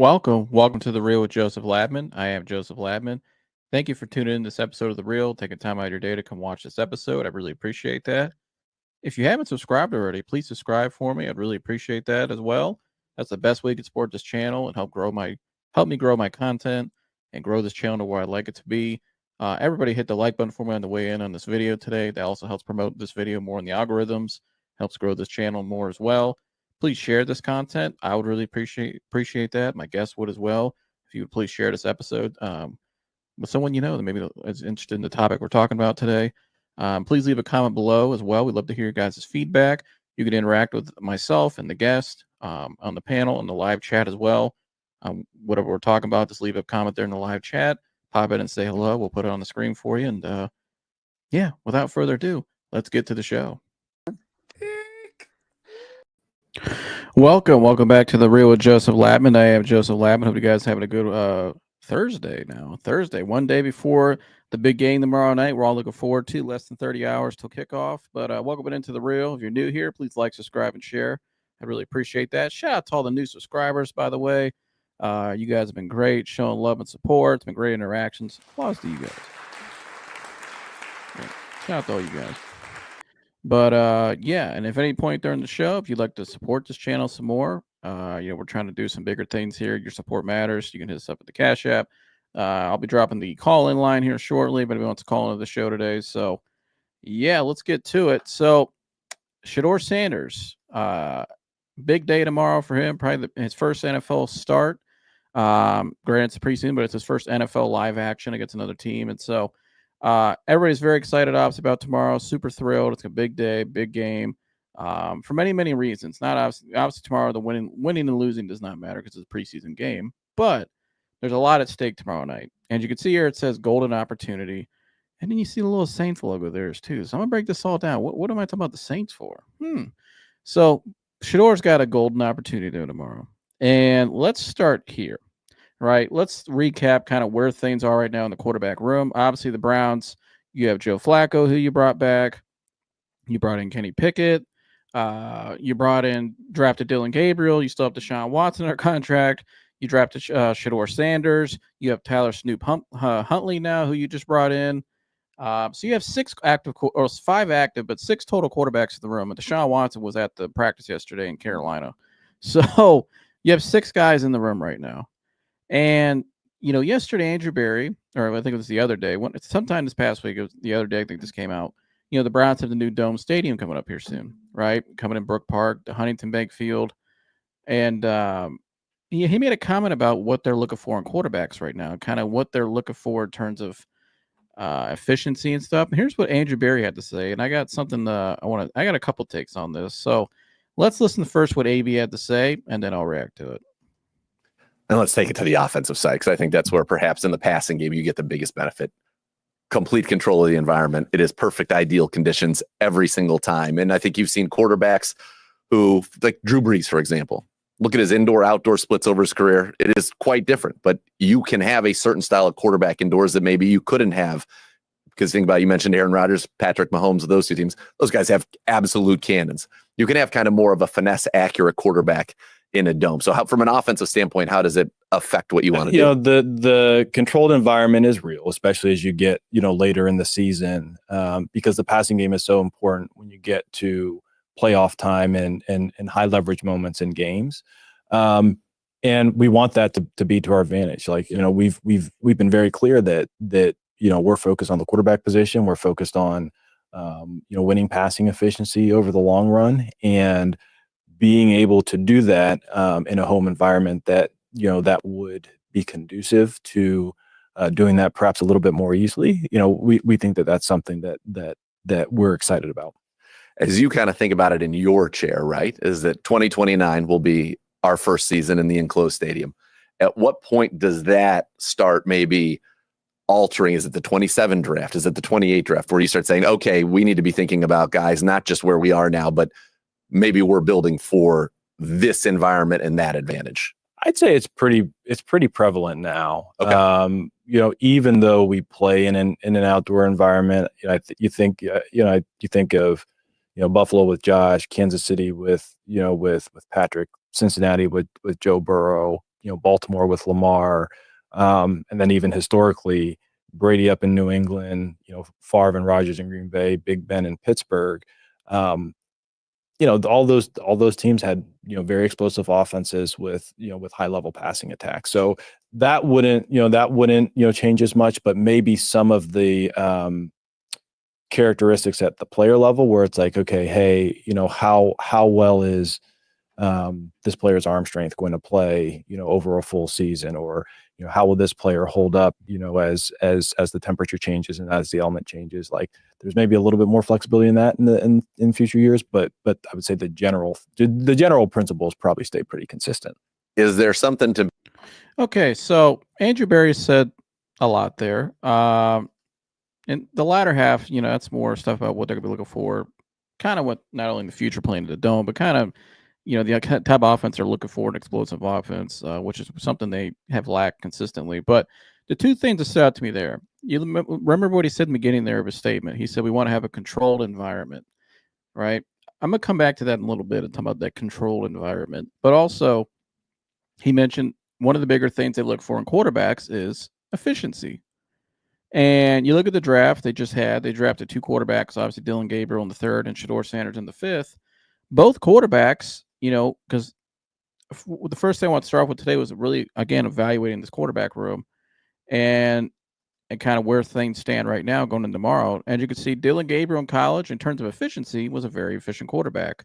Welcome to The Real with Joseph Labman. I am Joseph Labman. Thank you for tuning in to this episode of The Real, taking time out of your day to come watch this episode. I really appreciate that. If you haven't subscribed already, please subscribe for me. I'd really appreciate that as well. That's the best way you can support this channel and help me grow my content and grow this channel to where I'd like it to be. Everybody hit the like button for me on the way in on this video today. That also helps promote this video more in the algorithms, helps grow this channel more as well. Please share this content. I would really appreciate that. My guests would as well. If you would please share this episode with someone you know that maybe is interested in the topic we're talking about today. Please leave a comment below as well. We'd love to hear your guys' feedback. You can interact with myself and the guest on the panel and the live chat as well. Whatever we're talking about, just leave a comment there in the live chat. Pop in and say hello. We'll put it on the screen for you. And yeah, without further ado, let's get to the show. Welcome back to The Real with Joseph Labman. I am Joseph Labman. Hope you guys having a good Thursday now. Thursday, one day before the big game tomorrow night. We're all looking forward to less than 30 hours till kickoff. But welcome into The Real. If you're new here, please like, subscribe, and share. I really appreciate that. Shout out to all the new subscribers, by the way. You guys have been great, showing love and support. It's been great interactions. Applause to you guys. Yeah. Shout out to all you guys. But yeah, and if at any point during the show, if you'd like to support this channel some more, we're trying to do some bigger things here. Your support matters. You can hit us up at the Cash App. I'll be dropping the call-in line here shortly, but if you want to call into the show today. So yeah, let's get to it. So Shedeur Sanders, big day tomorrow for him, probably his first NFL start. Granted, it's a preseason, but it's his first NFL live action against another team. And so everybody's very excited, obviously, about tomorrow. Super thrilled. It's a big day, big game, for many reasons. Not obviously tomorrow, the winning and losing does not matter because it's a preseason game, but there's a lot at stake tomorrow night. And you can see here it says golden opportunity, and then you see the little Saints logo there too. So I'm gonna break this all down. What am I talking about the Saints for? So Shedeur's got a golden opportunity there tomorrow, and let's start here. Right, let's recap kind of where things are right now in the quarterback room. Obviously, the Browns, you have Joe Flacco, who you brought back. You brought in Kenny Pickett. You drafted Dylan Gabriel. You still have Deshaun Watson in our contract. You drafted Shedeur Sanders. You have Tyler Snoop Huntley now, who you just brought in. So you have five active, but six total quarterbacks in the room. And Deshaun Watson was at the practice yesterday in Carolina. So you have six guys in the room right now. And, yesterday, Andrew Berry, or I think it was the other day, sometime this past week, it was the other day, I think this came out. The Browns have the new Dome Stadium coming up here soon, right? Coming in Brook Park, the Huntington Bank Field. And he made a comment about what they're looking for in quarterbacks right now, kind of what they're looking for in terms of efficiency and stuff. And here's what Andrew Berry had to say. And I got something I got a couple takes on this. So let's listen to first what AB had to say, and then I'll react to it. And let's take it to the offensive side, because I think that's where perhaps in the passing game you get the biggest benefit. Complete control of the environment. It is perfect, ideal conditions every single time. And I think you've seen quarterbacks who, like Drew Brees, for example, look at his indoor-outdoor splits over his career. It is quite different, but you can have a certain style of quarterback indoors that maybe you couldn't have. Because think about it, you mentioned Aaron Rodgers, Patrick Mahomes, those two teams. Those guys have absolute cannons. You can have kind of more of a finesse, accurate quarterback in a dome. So from an offensive standpoint, how does it affect what you want to do? The controlled environment is real, especially as you get, later in the season, because the passing game is so important when you get to playoff time and high leverage moments in games. And we want that to be to our advantage. We've been very clear that we're focused on the quarterback position. We're focused on, winning passing efficiency over the long run, and being able to do that in a home environment that would be conducive to doing that perhaps a little bit more easily. We think that that's something that we're excited about. As you kind of think about it in your chair, right, is that 2029 will be our first season in the enclosed stadium. At what point does that start maybe altering? Is it the 27 draft? Is it the 28 draft where you start saying, okay, we need to be thinking about guys, not just where we are now, but maybe we're building for this environment and that advantage? I'd say it's pretty prevalent now. Okay. Even though we play in an outdoor environment, you think of Buffalo with Josh, Kansas City with Patrick, Cincinnati with Joe Burrow, Baltimore with Lamar, and then even historically Brady up in New England, Favre and Rodgers in Green Bay, Big Ben in Pittsburgh. All those teams had very explosive offenses with high level passing attacks. So that wouldn't change as much, but maybe some of the characteristics at the player level where it's like, okay, hey, how well is this player's arm strength going to play over a full season, or how will this player hold up as the temperature changes and as the element changes. Like there's maybe a little bit more flexibility in that in future years, but I would say the general principles probably stay pretty consistent. Is there something to Okay, so Andrew Berry said a lot there. In the latter half, that's more stuff about what they're going to be looking for, kind of what not only in the future playing in the dome, but kind of the type of offense they're looking for, an explosive offense, which is something they have lacked consistently. But the two things that stood out to me there, you remember what he said in the beginning there of his statement. He said we want to have a controlled environment, right? I'm going to come back to that in a little bit and talk about that controlled environment. But also, he mentioned one of the bigger things they look for in quarterbacks is efficiency. And you look at the draft they drafted two quarterbacks, obviously Dylan Gabriel in the third and Shedeur Sanders in the fifth. Both quarterbacks, because the first thing I want to start off with today was really, again, evaluating this quarterback room and kind of where things stand right now going into tomorrow. And you can see Dylan Gabriel in college, in terms of efficiency, was a very efficient quarterback.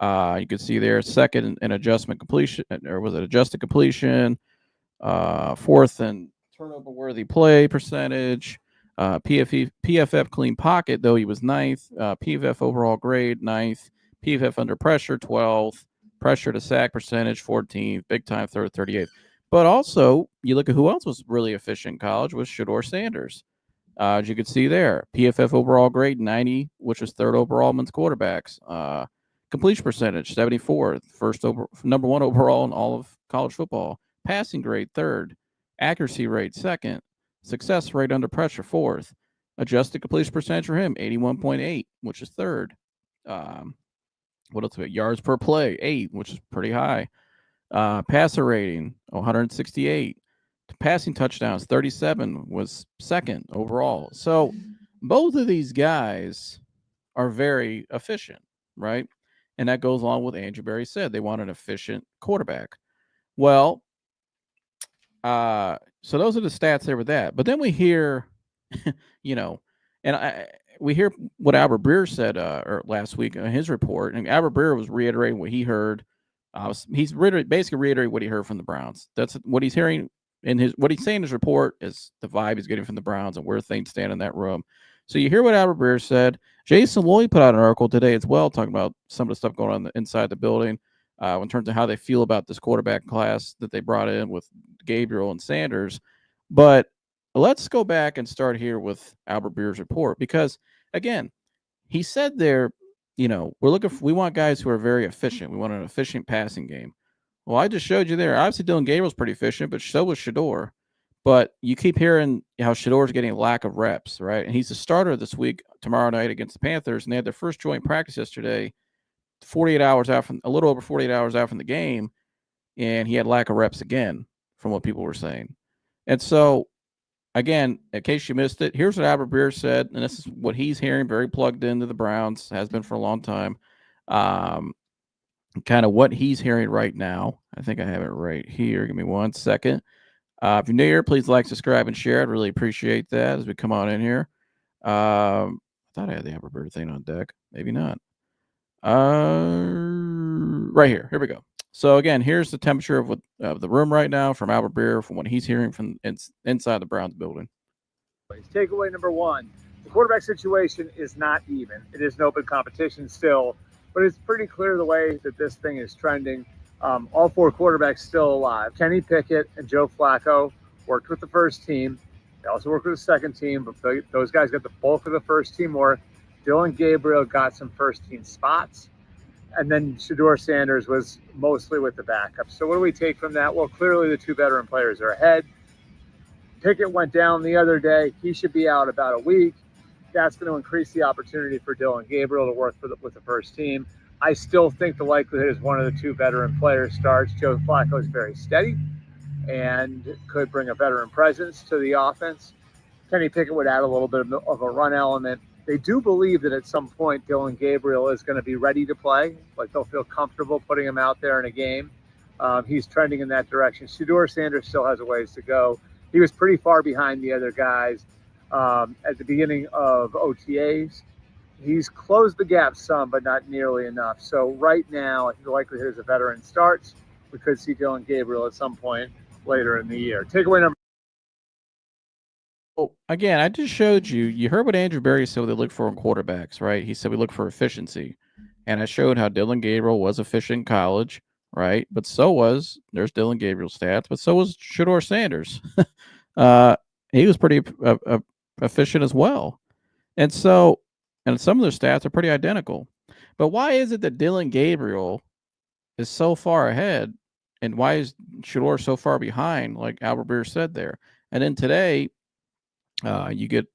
You can see there second in adjustment completion, or was it adjusted completion, fourth in turnover-worthy play percentage, PFF clean pocket, though he was ninth, PFF overall grade, ninth, PFF under pressure, 12th, pressure to sack percentage, 14th, big time third, 38th. But also, you look at who else was really efficient in college was Shedeur Sanders. As you can see there, PFF overall grade, 90, which was third overall amongst quarterbacks. Completion percentage, 74th, number one overall in all of college football. Passing grade, third. Accuracy rate, second. Success rate under pressure, fourth. Adjusted completion percentage for him, 81.8, which is third. What else? Yards per play, 8, which is pretty high. Passer rating, 168. Passing touchdowns, 37, was second overall. So both of these guys are very efficient, right? And that goes along with Andrew Berry said. They want an efficient quarterback. Well, so those are the stats there with that. But then we hear, we hear what Albert Breer said last week in his report. And Albert Breer was reiterating what he heard. He's basically reiterating what he heard from the Browns. That's what he's hearing what he's saying in his report is the vibe he's getting from the Browns and where things stand in that room. So you hear what Albert Breer said. Jason Lloyd put out an article today as well, talking about some of the stuff going on inside the building in terms of how they feel about this quarterback class that they brought in with Gabriel and Sanders. But let's go back and start here with Albert Breer's report, because, again, he said there, we want guys who are very efficient. We want an efficient passing game. Well, I just showed you there. Obviously, Dylan Gabriel's pretty efficient, but so was Shedeur. But you keep hearing how Shedeur's getting a lack of reps, right? And he's the starter this week, tomorrow night against the Panthers, and they had their first joint practice yesterday, a little over 48 hours out from the game, and he had lack of reps again, from what people were saying. And so, again, in case you missed it, here's what Albert Breer said, and this is what he's hearing, very plugged into the Browns, has been for a long time. Kind of what he's hearing right now. I think I have it right here. Give me 1 second. If you're new here, please like, subscribe, and share. I'd really appreciate that as we come on in here. I thought I had the Albert Breer thing on deck. Maybe not. Right here. Here we go. So, again, here's the temperature of the room right now from Albert Breer, from what he's hearing from inside the Browns building. Takeaway number one, the quarterback situation is not even. It is an open competition still, but it's pretty clear the way that this thing is trending. All four quarterbacks still alive. Kenny Pickett and Joe Flacco worked with the first team. They also worked with the second team, but those guys got the bulk of the first team work. Dylan Gabriel got some first team spots. And then Shedeur Sanders was mostly with the backup. So what do we take from that? Well, clearly the two veteran players are ahead. Pickett went down the other day. He should be out about a week. That's going to increase the opportunity for Dylan Gabriel to work with the first team. I still think the likelihood is one of the two veteran players starts. Joe Flacco is very steady. and could bring a veteran presence to the offense. Kenny Pickett would add a little bit of a run element. They do believe that at some point Dylan Gabriel is going to be ready to play, like they'll feel comfortable putting him out there in a game. He's trending in that direction. Shedeur Sanders still has a ways to go. He was pretty far behind the other guys at the beginning of OTAs. He's closed the gap some, but not nearly enough. So right now, the likelihood is a veteran starts. We could see Dylan Gabriel at some point later in the year. Takeaway number. Well, again, I just showed you. You heard what Andrew Berry said. What they look for in quarterbacks, right? He said we look for efficiency, and I showed how Dylan Gabriel was efficient in college, right? But there's Dylan Gabriel's stats, but so was Shedeur Sanders. He was pretty efficient as well, and some of their stats are pretty identical. But why is it that Dylan Gabriel is so far ahead, and why is Shedeur so far behind? Like Albert Breer said there, and then today. You get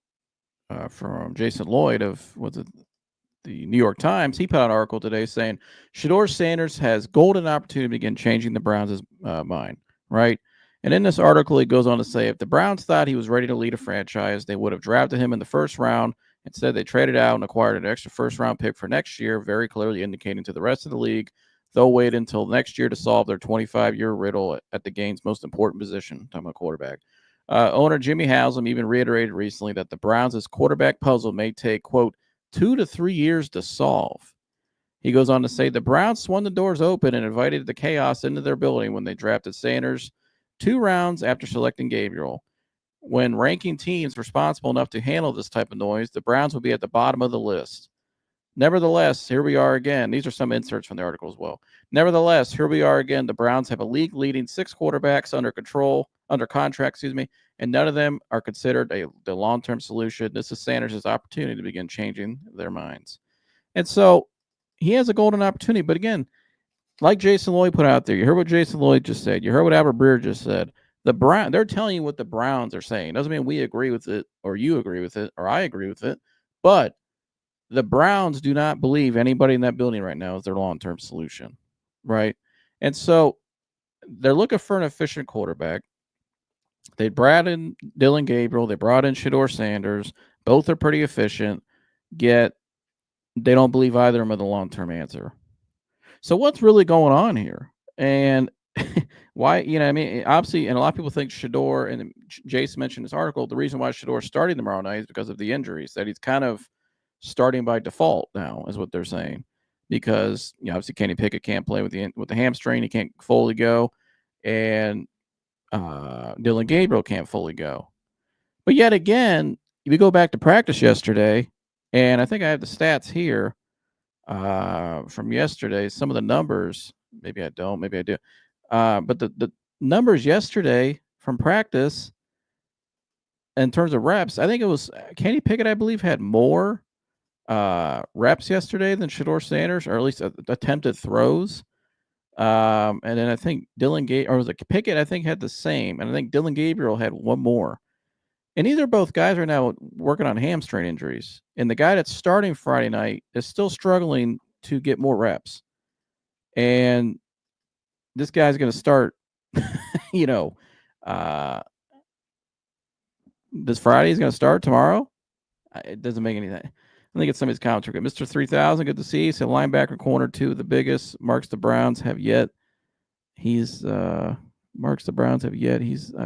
from Jason Lloyd of the New York Times. He put out an article today saying Shedeur Sanders has golden opportunity to begin changing the Browns' mind, right? And in this article, he goes on to say if the Browns thought he was ready to lead a franchise, they would have drafted him in the first round. Instead, they traded out and acquired an extra first-round pick for next year, very clearly indicating to the rest of the league they'll wait until next year to solve their 25-year riddle at the game's most important position, talking about quarterback. Owner Jimmy Haslam even reiterated recently that the Browns' quarterback puzzle may take, quote, 2 to 3 years to solve. He goes on to say the Browns swung the doors open and invited the chaos into their building when they drafted Sanders 2 rounds after selecting Gabriel. When ranking teams responsible enough to handle this type of noise, the Browns would be at the bottom of the list. Nevertheless, here we are again. These are some inserts from the article as well. Nevertheless, here we are again. The Browns have a league-leading 6 quarterbacks under contract, and none of them are considered the long-term solution. This is Sanders' opportunity to begin changing their minds. And so he has a golden opportunity. But again, like Jason Lloyd put out there, you heard what Jason Lloyd just said. You heard what Albert Breer just said. They're telling you what the Browns are saying. Doesn't mean we agree with it or you agree with it or I agree with it. But the Browns do not believe anybody in that building right now is their long-term solution, right? And so they're looking for an efficient quarterback. They brought in Dylan Gabriel. They brought in Shedeur Sanders. Both are pretty efficient, yet they don't believe either of them are the long-term answer. So what's really going on here? And why, obviously, and a lot of people think Shedeur, and Jason mentioned this article, the reason why Shedeur is starting tomorrow night is because of the injuries, that he's kind of starting by default now, is what they're saying. Because, obviously Kenny Pickett can't play with the hamstring. He can't fully go. And Dylan Gabriel can't fully go. But yet again, if you go back to practice yesterday, and I think I have the stats here from yesterday, some of the numbers, maybe I don't, maybe I do. But the numbers yesterday from practice in terms of reps, I think it was Kenny Pickett, I believe, had more reps yesterday than Shedeur Sanders, or at least attempted throws. And then I think Pickett, I think, had the same. And I think Dylan Gabriel had one more. And these are both guys right now working on hamstring injuries. And the guy that's starting Friday night is still struggling to get more reps. And this guy's going to start, this Friday. He's going to start tomorrow. It doesn't make any sense. I think it's somebody's commentary. Mr. 3000, good to see you. So linebacker corner 2, the biggest. Marks the Browns have yet. I've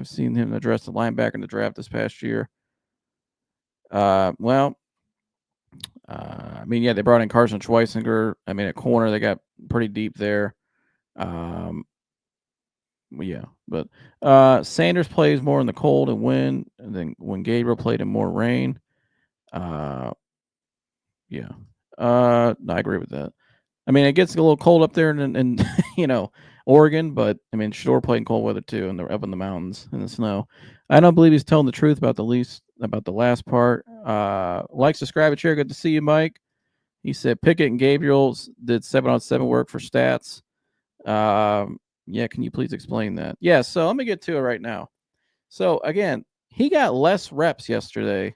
seen him address the linebacker in the draft this past year. They brought in Carson Schweisinger. At corner, they got pretty deep there. But Sanders plays more in the cold and wind, and then when Gabriel played in more rain. I agree with that. It gets a little cold up there in Oregon, but Shedeur played in cold weather too, and they're up in the mountains in the snow. I don't believe he's telling the truth about the last part. Likes to subscribe a chair. Good to see you, Mike. He said Pickett and Gabriel did 7-on-7 work for stats. Can you please explain that? Yeah, so let me get to it right now. So again, he got less reps yesterday.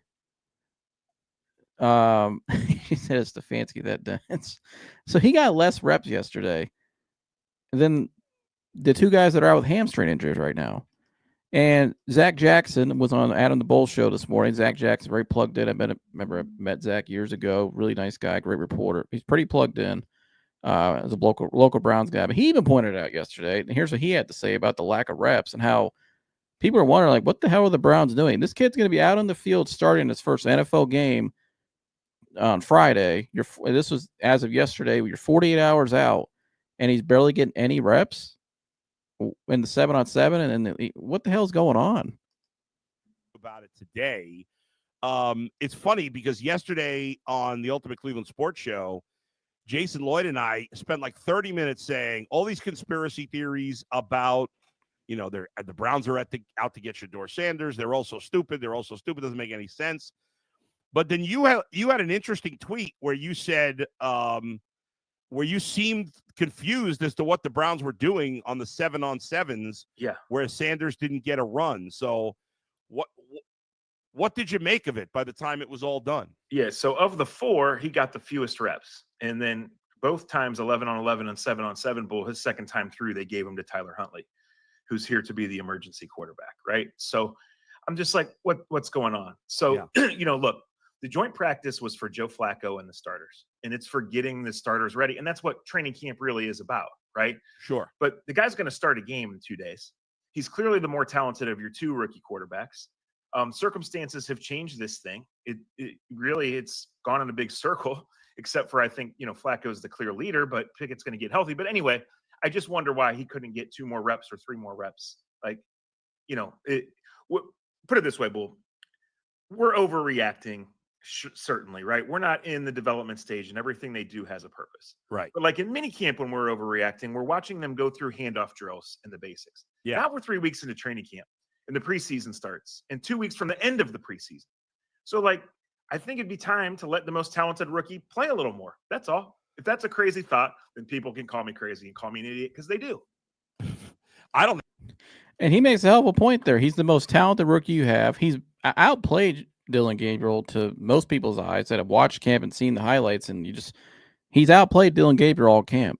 He said Stefanski that dance. So he got less reps yesterday than the 2 guys that are out with hamstring injuries right now. And Zach Jackson was on Adam the Bull show this morning. Zach Jackson, very plugged in. I met Zach years ago. Really nice guy, great reporter. He's pretty plugged in as a local Browns guy. But he even pointed out yesterday, and here's what he had to say about the lack of reps and how people are wondering, like, what the hell are the Browns doing? This kid's going to be out on the field starting his first NFL game on Friday. This was as of yesterday. You're 48 hours out, and he's barely getting any reps in the 7-on-7, and then what the hell's going on? About it today. It's funny because yesterday on the Ultimate Cleveland Sports Show, Jason Lloyd and I spent like 30 minutes saying all these conspiracy theories about, the Browns are out to get Shedeur Sanders. They're all so stupid. Doesn't make any sense. But then you had an interesting tweet where you said, where you seemed confused as to what the Browns were doing on the 7-on-7s, where Sanders didn't get a run. So what did you make of it by the time it was all done? Yeah, so of the 4, he got the fewest reps. And then both times, 11-on-11 and 7-on-7 bull, his second time through, they gave him to Tyler Huntley, who's here to be the emergency quarterback, right? So I'm just like, what's going on? So, look, the joint practice was for Joe Flacco and the starters, and it's for getting the starters ready. And that's what training camp really is about, right? Sure. But the guy's going to start a game in 2 days. He's clearly the more talented of your 2 rookie quarterbacks. Circumstances have changed this thing. It's gone in a big circle, except for, I think, Flacco's the clear leader, but Pickett's going to get healthy. But anyway, I just wonder why he couldn't get 2 more reps or 3 more reps. Like, put it this way, Bull. We're overreacting. Certainly, right? We're not in the development stage, and everything they do has a purpose. Right. But like in minicamp, when we're overreacting, we're watching them go through handoff drills and the basics. Yeah. Now we're 3 weeks into training camp, and the preseason starts, and 2 weeks from the end of the preseason. So, I think it'd be time to let the most talented rookie play a little more. That's all. If that's a crazy thought, then people can call me crazy and call me an idiot, because they do. I don't. And he makes a hell of a point there. He's the most talented rookie you have. He's outplayed Dylan Gabriel to most people's eyes that have watched camp and seen the highlights, and he's outplayed Dylan Gabriel all camp,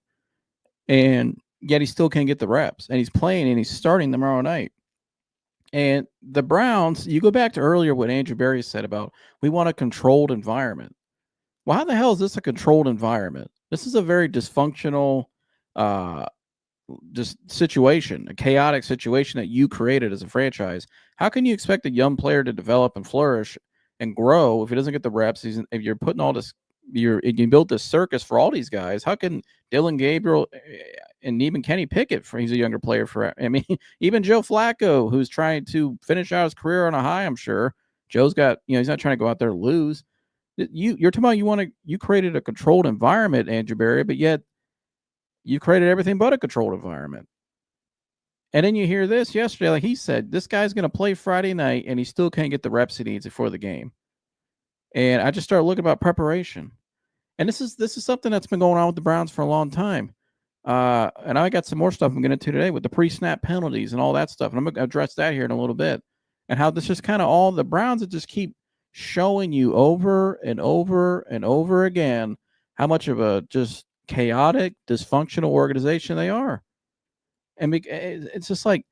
and yet he still can't get the reps, and he's playing and he's starting tomorrow night. And the Browns, you go back to earlier what Andrew Berry said about we want a controlled environment. Well, how the hell is this a controlled environment? This is a very dysfunctional just situation, a chaotic situation that you created as a franchise. How can you expect a young player to develop and flourish and grow if he doesn't get the reps? If you're putting all this, you built this circus for all these guys. How can Dylan Gabriel and even Kenny Pickett, he's a younger player even Joe Flacco, who's trying to finish out his career on a high, I'm sure. Joe's got, he's not trying to go out there and lose. You're talking about you created a controlled environment, Andrew Berry, but yet you created everything but a controlled environment. And then you hear this yesterday, like he said, this guy's going to play Friday night and he still can't get the reps he needs before the game. And I just started looking about preparation. And this is something that's been going on with the Browns for a long time. And I got some more stuff I'm going to get into today with the pre-snap penalties and all that stuff. And I'm going to address that here in a little bit. And how this is kind of all the Browns that just keep showing you over and over and over again how much of a just chaotic, dysfunctional organization they are. And it's just like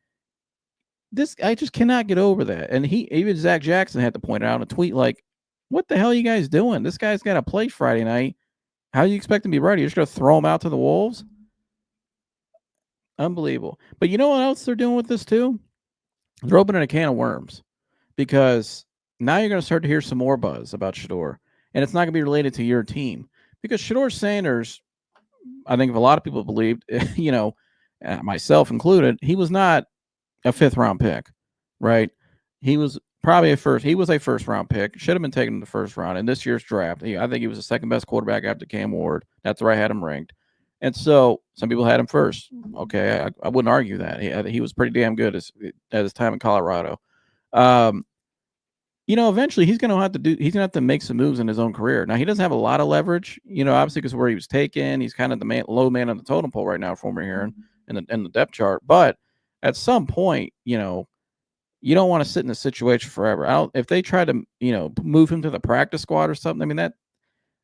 this. I just cannot get over that. And even Zach Jackson had to point out in a tweet, like, what the hell are you guys doing? This guy's got to play Friday night. How do you expect him to be ready? You're just going to throw him out to the wolves? Unbelievable. But you know what else they're doing with this too? They're opening a can of worms, because now you're going to start to hear some more buzz about Shedeur, and it's not going to be related to your team, because Shedeur Sanders, I think if a lot of people believed, myself included, he was not a 5th round pick, right? He was probably a first round pick. Should have been taken in the 1st round in this year's draft. I think he was the 2nd best quarterback after Cam Ward. That's where I had him ranked. And so some people had him first. Okay, I wouldn't argue that. He was pretty damn good at his time in Colorado. Eventually he's going to have to make some moves in his own career. Now, he doesn't have a lot of leverage, obviously, because where he was taken, he's kind of the low man on the totem pole right now, from here in the depth chart. But at some point, you don't want to sit in this situation forever. If they try to, move him to the practice squad or something,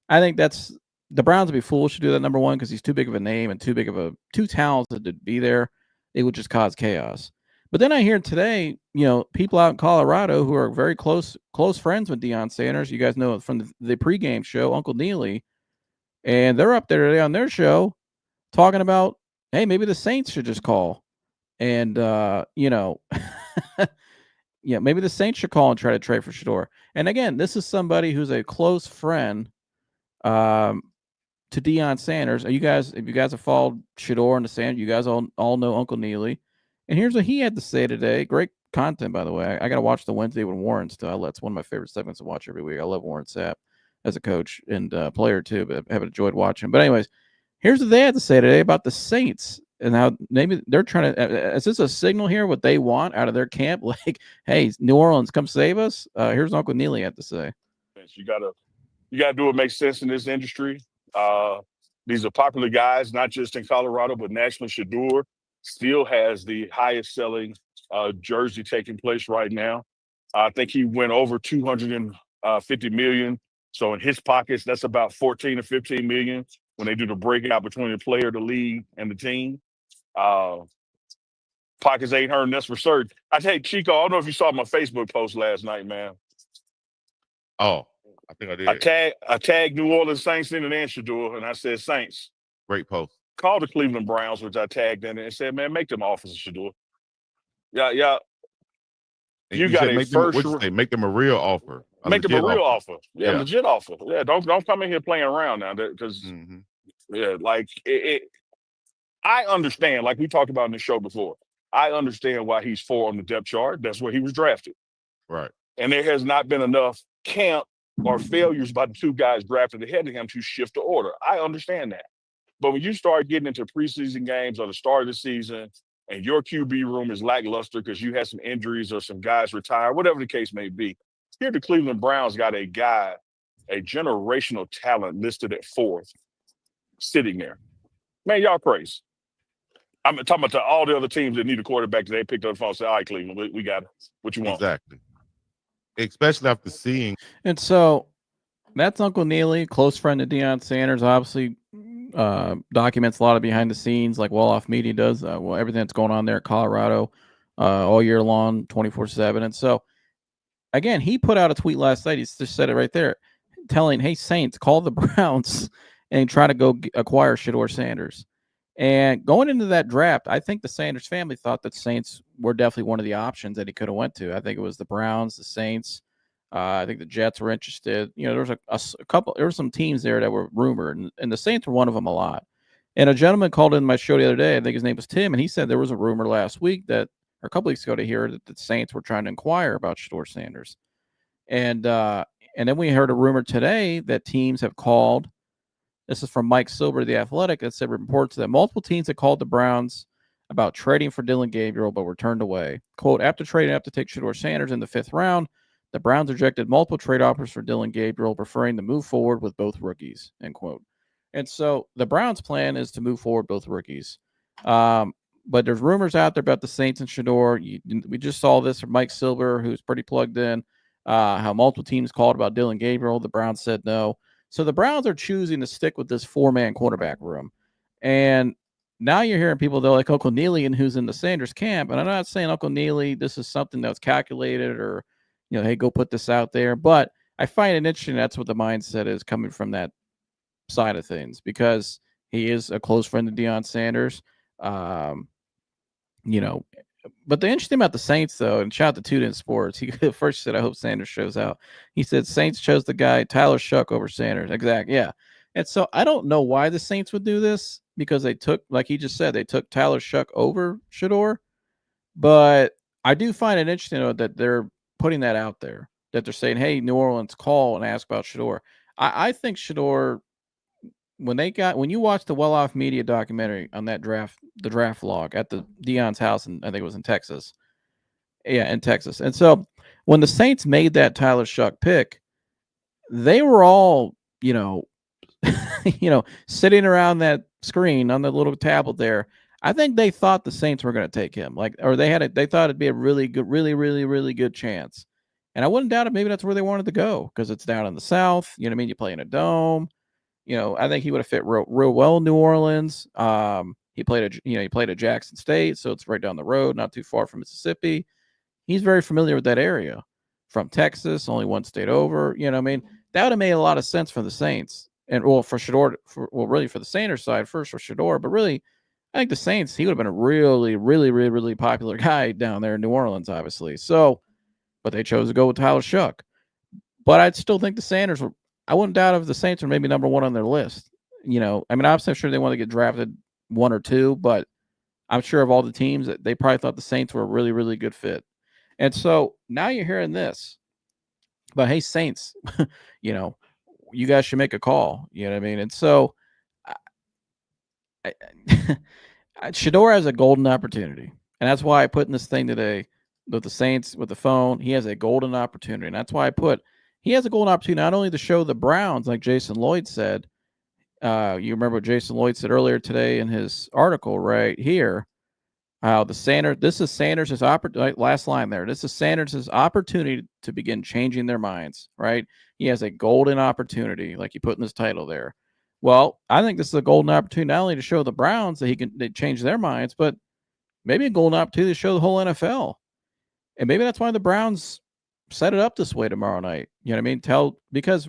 I think that's the Browns would be foolish to do that, number one, because he's too big of a name and too talented to be there. It would just cause chaos. But then I hear today, people out in Colorado who are very close friends with Deion Sanders. You guys know from the pregame show, Uncle Neely, and they're up there today on their show talking about, hey, maybe the Saints should just call. And, yeah, maybe the Saints should call and try to trade for Shedeur. And again, this is somebody who's a close friend to Deion Sanders. If you guys have followed Shedeur and the Sanders, you guys all know Uncle Neely. And here's what he had to say today. Great content, by the way. I got to watch the Wednesday with Warren still. That's one of my favorite segments to watch every week. I love Warren Sapp as a coach and player too, but I have enjoyed watching. But anyways, here's what they had to say today about the Saints and how maybe they're trying to. Is this a signal here? What they want out of their camp? Like, hey, New Orleans, come save us. Here's Uncle Neely had to say. You gotta do what makes sense in this industry. These are popular guys, not just in Colorado, but nationally. Shedeur still has the highest selling jersey taking place right now. I think he went over 250 million. So in his pockets, that's about 14 or 15 million when they do the breakout between the player, the league, and the team. Pockets ain't hurting, that's for certain. I tell you, Chico, I don't know if you saw my Facebook post last night, man. Oh, I think I did. I tagged New Orleans Saints in and Shedeur, and I said, Saints, Great post. call the Cleveland Browns, which I tagged in it, and said, man, make them offers of Shedeur. Yeah. And You got said a make first. Make them a real offer. Make them a real offer. Yeah, Yeah. legit offer. Yeah, don't come in here playing around now, because yeah, like I understand, like we talked about in the show before. I understand why he's 4 on the depth chart. That's where he was drafted. Right. And there has not been enough camp or failures by the 2 guys drafted ahead of him to shift the order. I understand that. But when you start getting into preseason games or the start of the season and your QB room is lackluster because you had some injuries or some guys retire, whatever the case may be, here the Cleveland Browns got a guy, a generational talent listed at 4th, sitting there. Man, y'all crazy. I'm talking about all the other teams that need a quarterback. They picked up the phone and said, all right, Cleveland, we got it. What you want? Exactly. Especially after seeing. And so that's Uncle Neely, close friend of Deion Sanders, obviously documents a lot of behind the scenes like Well-Off Media does, everything that's going on there at Colorado all year long, 24/7. And so, again, he put out a tweet last night. He just said it right there, telling, hey, Saints, call the Browns and try to go acquire Shedeur Sanders. And going into that draft, I think the Sanders family thought that Saints were definitely one of the options that he could have went to. I think it was the Browns, the Saints. I think the Jets were interested. There was a couple. There were some teams there that were rumored, and the Saints were one of them a lot. And a gentleman called in my show the other day. I think his name was Tim, and he said there was a rumor last week or a couple weeks ago to hear that the Saints were trying to inquire about Shedeur Sanders. And then we heard a rumor today that teams have called. This is from Mike Silver, The Athletic, that said reports that multiple teams had called the Browns about trading for Dillon Gabriel, but were turned away. Quote, after trading up to take Shedeur Sanders in the 5th round, the Browns rejected multiple trade offers for Dillon Gabriel, preferring to move forward with both rookies, end quote. And so the Browns' plan is to move forward both rookies. But there's rumors out there about the Saints and Shedeur. We just saw this from Mike Silver, who's pretty plugged in, how multiple teams called about Dillon Gabriel. The Browns said no. So the Browns are choosing to stick with this 4-man quarterback room. And now you're hearing people, they're like Uncle Neely, and who's in the Sanders camp. And I'm not saying Uncle Neely, this is something that's calculated or, hey, go put this out there. But I find it interesting that's what the mindset is coming from that side of things, because he is a close friend of Deion Sanders. But the interesting about the Saints, though, and shout out to Two Sports, he first said, I hope Sanders shows out. He said Saints chose the guy, Tyler Shuck, over Sanders. Exactly, yeah. And so I don't know why the Saints would do this, because they took, like he just said, they took Tyler Shuck over Shedeur. But I do find it interesting that they're putting that out there, that they're saying, hey, New Orleans, call and ask about Shedeur. I think Shedeur, when you watch the Well-Off Media documentary on that the draft log at the Deion's house, and I think it was in Texas. Yeah, in Texas. And so when the Saints made that Tyler Shuck pick, they were all, sitting around that screen on the little tablet there. I think they thought the Saints were going to take him, they thought it'd be a really good, really, really, really good chance. And I wouldn't doubt it. Maybe that's where they wanted to go, because it's down in the South. You know what I mean? You play in a dome. I think he would have fit real well in New Orleans. He He played at Jackson State, so it's right down the road, not too far from Mississippi. He's very familiar with that area. From Texas, only one state over. You know, I mean, that would have made a lot of sense for the Saints. And well, for Shedeur, really for the Sanders side first for Shedeur, but really, I think the Saints, he would have been a really, really, really, really popular guy down there in New Orleans, obviously. So, but they chose to go with Tyler Shough. But I'd still think the Sanders were, I wouldn't doubt if the Saints are maybe number one on their list. You know, I mean, I'm sure they want to get drafted 1 or 2, but I'm sure of all the teams that they probably thought the Saints were a really, really good fit. And so now you're hearing this, but hey, Saints, you know, you guys should make a call. You know what I mean? And so Shedeur has a golden opportunity. And that's why I put in this thing today with the Saints, with the phone. He has a golden opportunity. And that's why I put, he has a golden opportunity not only to show the Browns, like Jason Lloyd said. You remember what Jason Lloyd said earlier today in his article right here. This is Sanders' opportunity. Last line there. This is Sanders' opportunity to begin changing their minds, right? He has a golden opportunity, like you put in this title there. Well, I think this is a golden opportunity not only to show the Browns that they change their minds, but maybe a golden opportunity to show the whole NFL. And maybe that's why the Browns set it up this way tomorrow night. You know what I mean? Because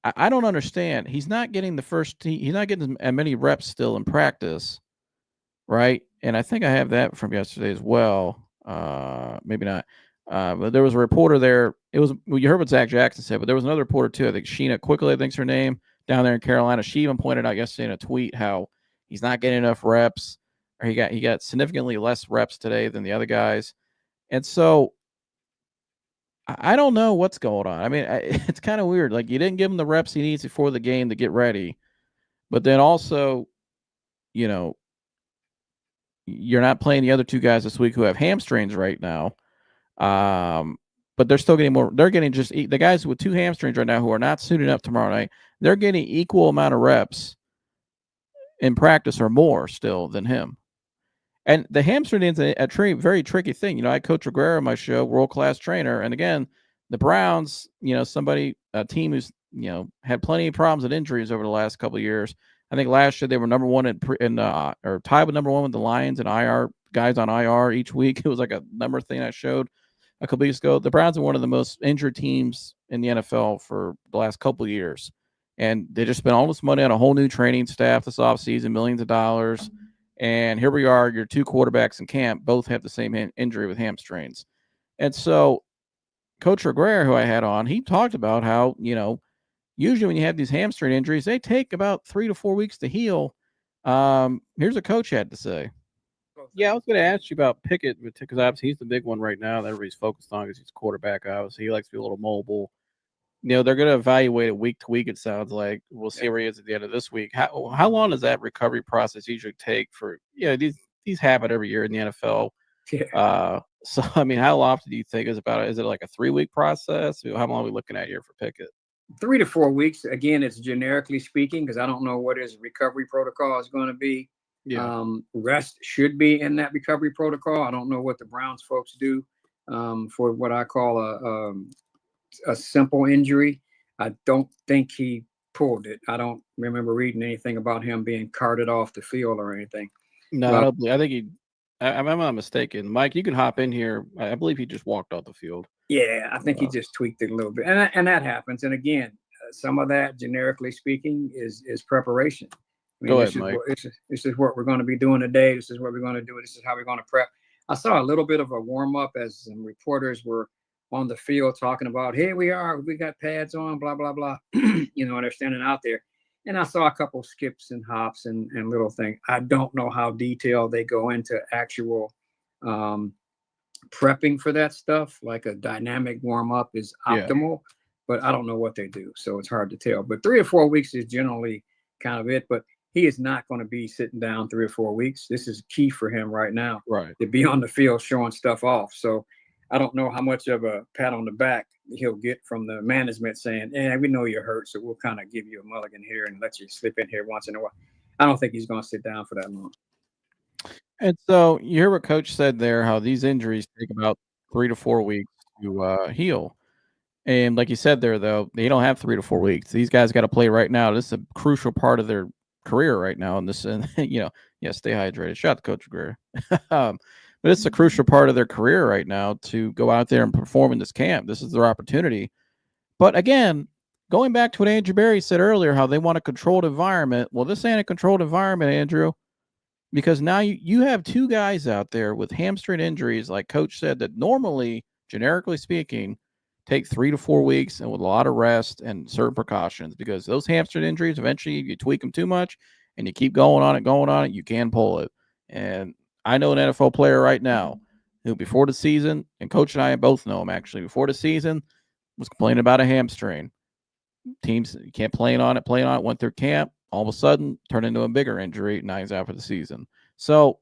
I don't understand. He's not getting he's not getting as many reps still in practice, right? And I think I have that from yesterday as well. Maybe not. But there was a reporter there. You heard what Zach Jackson said, but there was another reporter too. I think Sheena Quickly, I think's her name, down there in Carolina. She even pointed out yesterday in a tweet how he's not getting enough reps, or he got significantly less reps today than the other guys. And so I don't know what's going on. I mean, it's kind of weird. Like, you didn't give him the reps he needs before the game to get ready, but then also, you know, you're not playing the other 2 guys this week who have hamstrings right now. But they're still getting more. They're getting just the guys with 2 hamstrings right now who are not suiting up tomorrow night. They're getting equal amount of reps in practice or more still than him. And the hamstring is a very tricky thing. You know, I coach Aguero on my show, world-class trainer. And again, the Browns, you know, a team who's, you know, had plenty of problems with injuries over the last couple of years. I think last year they were number 1 or tied with number 1 with the Lions and IR guys on IR each week. It was like a number thing I showed a couple weeks ago. The Browns are one of the most injured teams in the NFL for the last couple of years. And they just spent all this money on a whole new training staff this offseason, millions of dollars. And here we are, your 2 quarterbacks in camp both have the same injury with hamstrings. And so Coach Aguero, who I had on, he talked about how, you know, usually when you have these hamstring injuries, they take about 3 to 4 weeks to heal. Here's what Coach had to say. Yeah, I was going to ask you about Pickett, because obviously he's the big one right now that everybody's focused on because he's quarterback. Obviously, he likes to be a little mobile. You know, they're going to evaluate it week to week, it sounds like. We'll see where he is at the end of this week. How long does that recovery process usually take for, you know, these happen every year in the NFL. Yeah. So, I mean, how often do you think is it like a 3-week process? How long are we looking at here for Pickett? 3 to 4 weeks. Again, it's generically speaking, because I don't know what his recovery protocol is going to be. Yeah. Rest should be in that recovery protocol. I don't know what the Browns folks do for what I call a simple injury. I don't think he pulled it. I don't remember reading anything about him being carted off the field or anything. No, I think I'm not mistaken. Mike, you can hop in here. I believe he just walked off the field. Yeah, I think he just tweaked it a little bit. And that happens. And again, some of that, generically speaking, is preparation. I mean, Go ahead, Mike. This is what we're going to be doing today. This is what we're going to do. This is how we're going to prep. I saw a little bit of a warm-up as some reporters were on the field talking about, here we got pads on, blah, blah, blah. You know, and they're standing out there. And I saw a couple skips and hops and little things. I don't know how detailed they go into actual prepping for that stuff. Like a dynamic warm-up is optimal, but I don't know what they do. So it's hard to tell. But 3 or 4 weeks is generally kind of it. But he is not going to be sitting down 3 or 4 weeks. This is key for him right now, right, to be on the field showing stuff off. So I don't know how much of a pat on the back he'll get from the management saying, we know you're hurt, so we'll kind of give you a mulligan here and let you slip in here once in a while. I don't think he's going to sit down for that long. And so you hear what Coach said there, how these injuries take about 3 to 4 weeks to heal. And like you said there, though, they don't have 3 to 4 weeks. These guys got to play right now. This is a crucial part of their career right now. And this, and you know, Yeah, stay hydrated. Shout out to Coach Greer. But it's a crucial part of their career right now to go out there and perform in this camp. This is their opportunity. But again, going back to what Andrew Berry said earlier, how they want a controlled environment. Well, this ain't a controlled environment, Andrew, because now you have two guys out there with hamstring injuries, like Coach said, that normally, generically speaking, take 3 to 4 weeks and with a lot of rest and certain precautions, because those hamstring injuries, eventually, if you tweak them too much and you keep going on it, you can pull it. And I know an NFL player right now who, before the season, and Coach and I both know him actually, before the season, was complaining about a hamstring. Teams can't play on it, went through camp, all of a sudden turned into a bigger injury. Now he's out for the season. So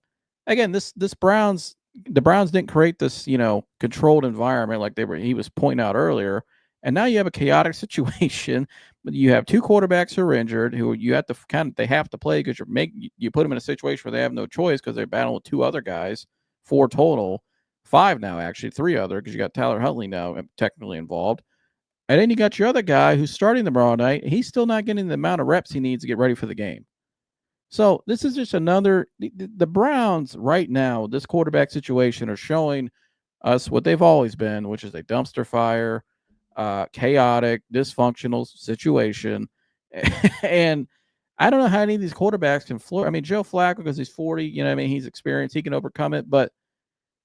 again, the Browns didn't create this, controlled environment like he was pointing out earlier. And now you have a chaotic situation. But you have two quarterbacks who are injured, who you have to they have to play because you put them in a situation where they have no choice because they're battling with two other guys, 4 total, 5 now actually, 3 other, because you got Tyler Huntley now technically involved. And then you got your other guy who's starting tomorrow night. He's still not getting the amount of reps he needs to get ready for the game. So this is just another – the Browns right now, this quarterback situation, are showing us what they've always been, which is a dumpster fire, chaotic, dysfunctional situation. And I don't know how any of these quarterbacks can floor. I mean, Joe Flacco, because he's 40, he's experienced. He can overcome it. But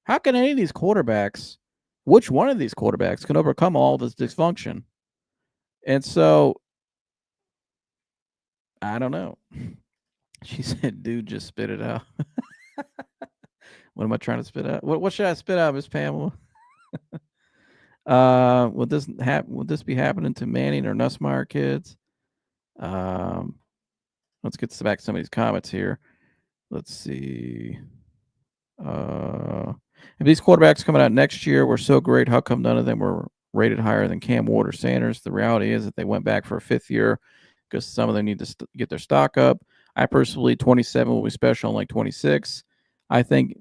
how can any of these quarterbacks – which one of these quarterbacks can overcome all this dysfunction? And so, I don't know. She said, dude, just spit it out. What am I trying to spit out? What should I spit out, Miss Pamela? Would this be happening to Manning or Nussmeier kids? Let's get back to some of these comments here. Let's see. If these quarterbacks coming out next year were so great, how come none of them were rated higher than Cam Ward or Sanders? The reality is that they went back for a 5th year because some of them need to get their stock up. I personally, 27 will be special, like 26. I think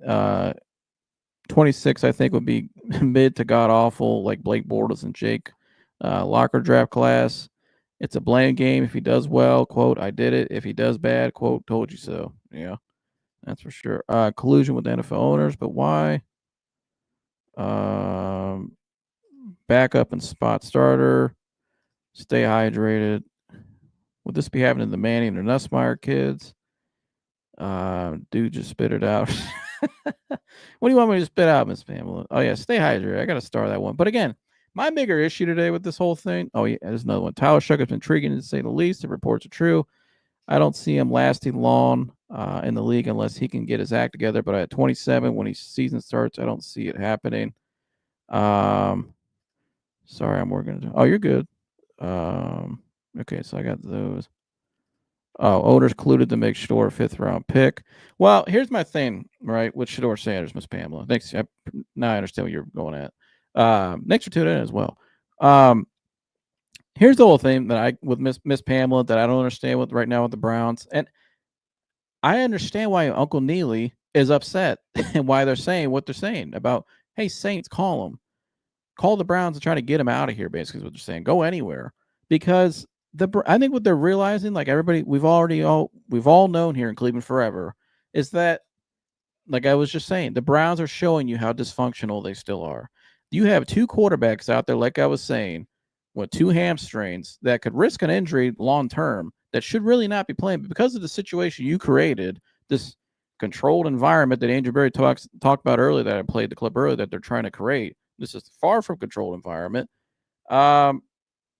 26, I think, would be mid to god awful, like Blake Bortles and Jake Locker draft class. It's a blame game. If he does well, quote, I did it. If he does bad, quote, told you so. Yeah, that's for sure. Collusion with NFL owners, but why? Backup and spot starter. Stay hydrated. Would this be happening to the Manning or Nussmeier kids? Dude, just spit it out. What do you want me to spit out, Miss Pamela? Oh, yeah, stay hydrated. I got to star that one. But again, my bigger issue today with this whole thing. Oh, yeah, there's another one. Tyler Shedeur been intriguing to say the least. The reports are true. I don't see him lasting long in the league unless he can get his act together. But at 27, when his season starts, I don't see it happening. Sorry, I'm working. Oh, you're good. Okay, so I got those. Oh, owners colluded to make Shedeur a 5th-round pick. Well, here's my thing, right, with Shedeur Sanders, Miss Pamela. Thanks. Now I understand what you're going at. Thanks for tuning in as well. Here's the whole thing that with Miss Pamela that I don't understand right now with the Browns. And I understand why Uncle Neely is upset and why they're saying what they're saying about, hey, Saints, call them. Call the Browns and try to get them out of here, basically is what they're saying. Go anywhere. Because I think what they're realizing, like everybody, we've all known here in Cleveland forever, is that, like I was just saying, the Browns are showing you how dysfunctional they still are. You have 2 quarterbacks out there, like I was saying, with 2 hamstrings that could risk an injury long term that should really not be playing. But because of the situation you created, this controlled environment that Andrew Berry talked about earlier, that I played the clip earlier, that they're trying to create, this is far from controlled environment.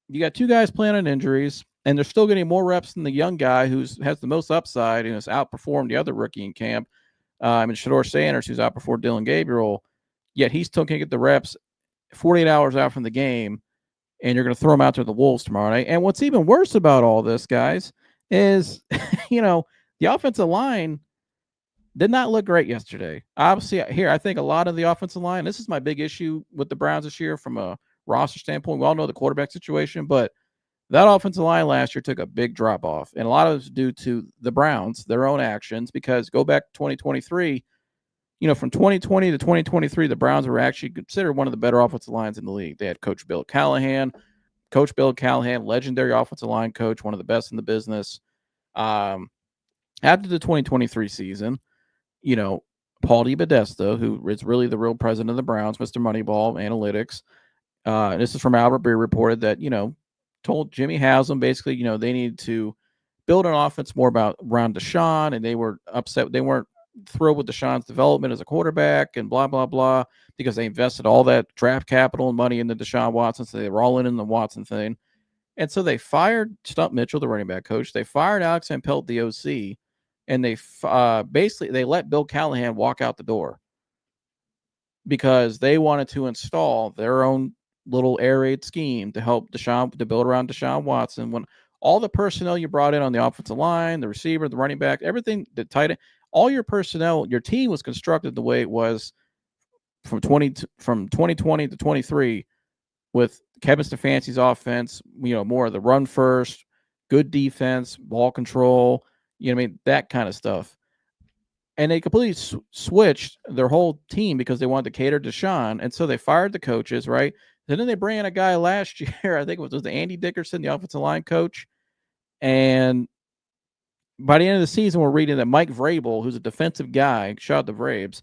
You got 2 guys playing on injuries, and they're still getting more reps than the young guy who has the most upside and has outperformed the other rookie in camp. Shedeur Sanders, who's outperformed Dylan Gabriel, yet he still can't get the reps 48 hours out from the game, and you're going to throw him out to the Wolves tomorrow night. And what's even worse about all this, guys, is, the offensive line did not look great yesterday. Obviously, here, I think a lot of the offensive line, this is my big issue with the Browns this year from a roster standpoint. We all know the quarterback situation, but that offensive line last year took a big drop off. And a lot of it's due to the Browns, their own actions, because go back to 2023, from 2020 to 2023, the Browns were actually considered one of the better offensive lines in the league. They had Coach Bill Callahan, legendary offensive line coach, one of the best in the business. after the 2023 season, Paul DiBodesta, who is really the real president of the Browns, Mr. Moneyball Analytics, this is from Albert Breer, reported that, told Jimmy Haslam basically, they needed to build an offense more around Deshaun, and they were upset. They weren't thrilled with Deshaun's development as a quarterback and blah, blah, blah, because they invested all that draft capital and money into Deshaun Watson, so they were all in the Watson thing. And so they fired Stump Mitchell, the running back coach. They fired Alex Van Pelt, the OC, and they basically they let Bill Callahan walk out the door because they wanted to install their own little air raid scheme to help to build around Deshaun Watson. When all the personnel you brought in on the offensive line, the receiver, the running back, everything, the tight end, all your personnel, your team was constructed the way it was from 2020 to 23 with Kevin Stefanski's offense, more of the run first, good defense, ball control, that kind of stuff. And they completely switched their whole team because they wanted to cater to Deshaun. And so they fired the coaches, right? And then they bring in a guy last year, I think it was Andy Dickerson, the offensive line coach. And by the end of the season, we're reading that Mike Vrabel, who's a defensive guy, shout out to Vrabes,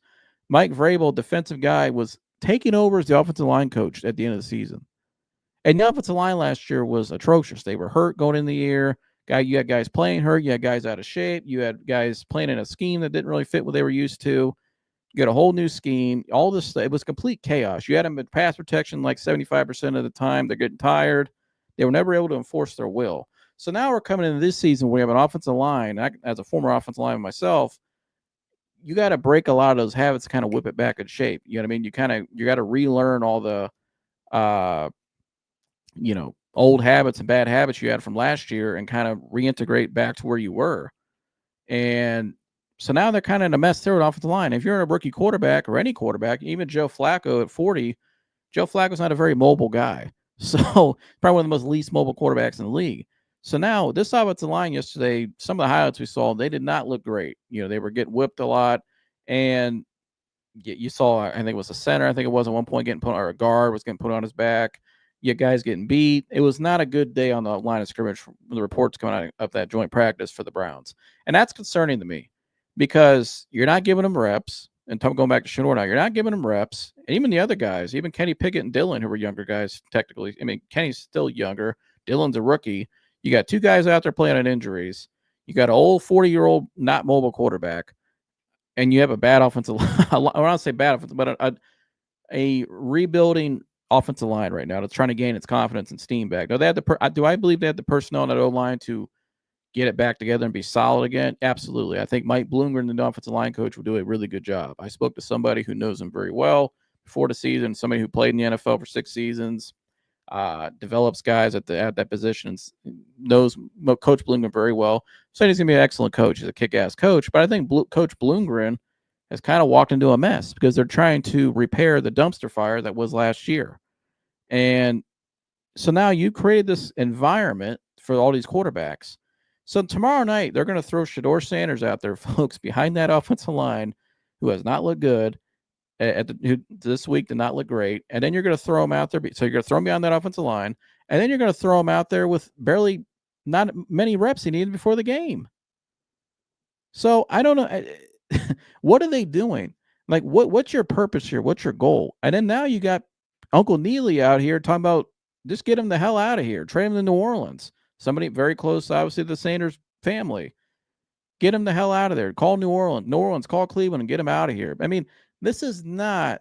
Mike Vrabel, defensive guy, was taking over as the offensive line coach at the end of the season. And the offensive line last year was atrocious. They were hurt going in the year. You had guys playing hurt. You had guys out of shape. You had guys playing in a scheme that didn't really fit what they were used to. You got a whole new scheme. All this, it was complete chaos. You had them in pass protection like 75% of the time. They're getting tired. They were never able to enforce their will. So now we're coming into this season where we have an offensive line. As a former offensive lineman myself, you got to break a lot of those habits, kind of whip it back in shape. You know what I mean? You got to relearn all the, old habits and bad habits you had from last year and kind of reintegrate back to where you were. And so now they're kind of in a mess there with offensive line. If you're a rookie quarterback or any quarterback, even Joe Flacco at 40, Joe Flacco's not a very mobile guy. So probably one of the most least mobile quarterbacks in the league. So now this offensive line yesterday, some of the highlights we saw, they did not look great. They were getting whipped a lot. And you saw, I think it was a center. I think it was at one point getting put, or a guard was getting put on his back. You guys getting beat. It was not a good day on the line of scrimmage from the reports coming out of that joint practice for the Browns. And that's concerning to me because you're not giving them reps. And going back to Shedeur now, you're not giving them reps. And even the other guys, even Kenny Pickett and Dillon, who were younger guys technically. I mean, Kenny's still younger. Dillon's a rookie. You got two guys out there playing on injuries. You got an old 40-year-old not mobile quarterback. And you have a bad offensive line. I don't want to say bad offensive, but a rebuilding offensive line right now that's trying to gain its confidence and steam back. Now, they had do I believe they had the personnel on that O-line to get it back together and be solid again? Absolutely. I think Mike Bloomgren, the offensive line coach, will do a really good job. I spoke to somebody who knows him very well before the season, somebody who played in the NFL for 6 seasons, develops guys at that position, and knows Coach Bloomgren very well. So he's going to be an excellent coach. He's a kick-ass coach. But I think Coach Bloomgren has kind of walked into a mess because they're trying to repair the dumpster fire that was last year. And so now you created this environment for all these quarterbacks. So tomorrow night, they're going to throw Shedeur Sanders out there, folks, behind that offensive line who has not looked good. Who this week did not look great. And then you're going to throw him out there. So you're going to throw him behind that offensive line. And then you're going to throw him out there with barely not many reps he needed before the game. So I don't know. What are they doing? Like, what's your purpose here? What's your goal? And then now you got Uncle Neely out here talking about just get him the hell out of here. Trade him to New Orleans. Somebody very close, obviously, to the Sanders family. Get him the hell out of there. Call New Orleans, call Cleveland and get him out of here. I mean, this is not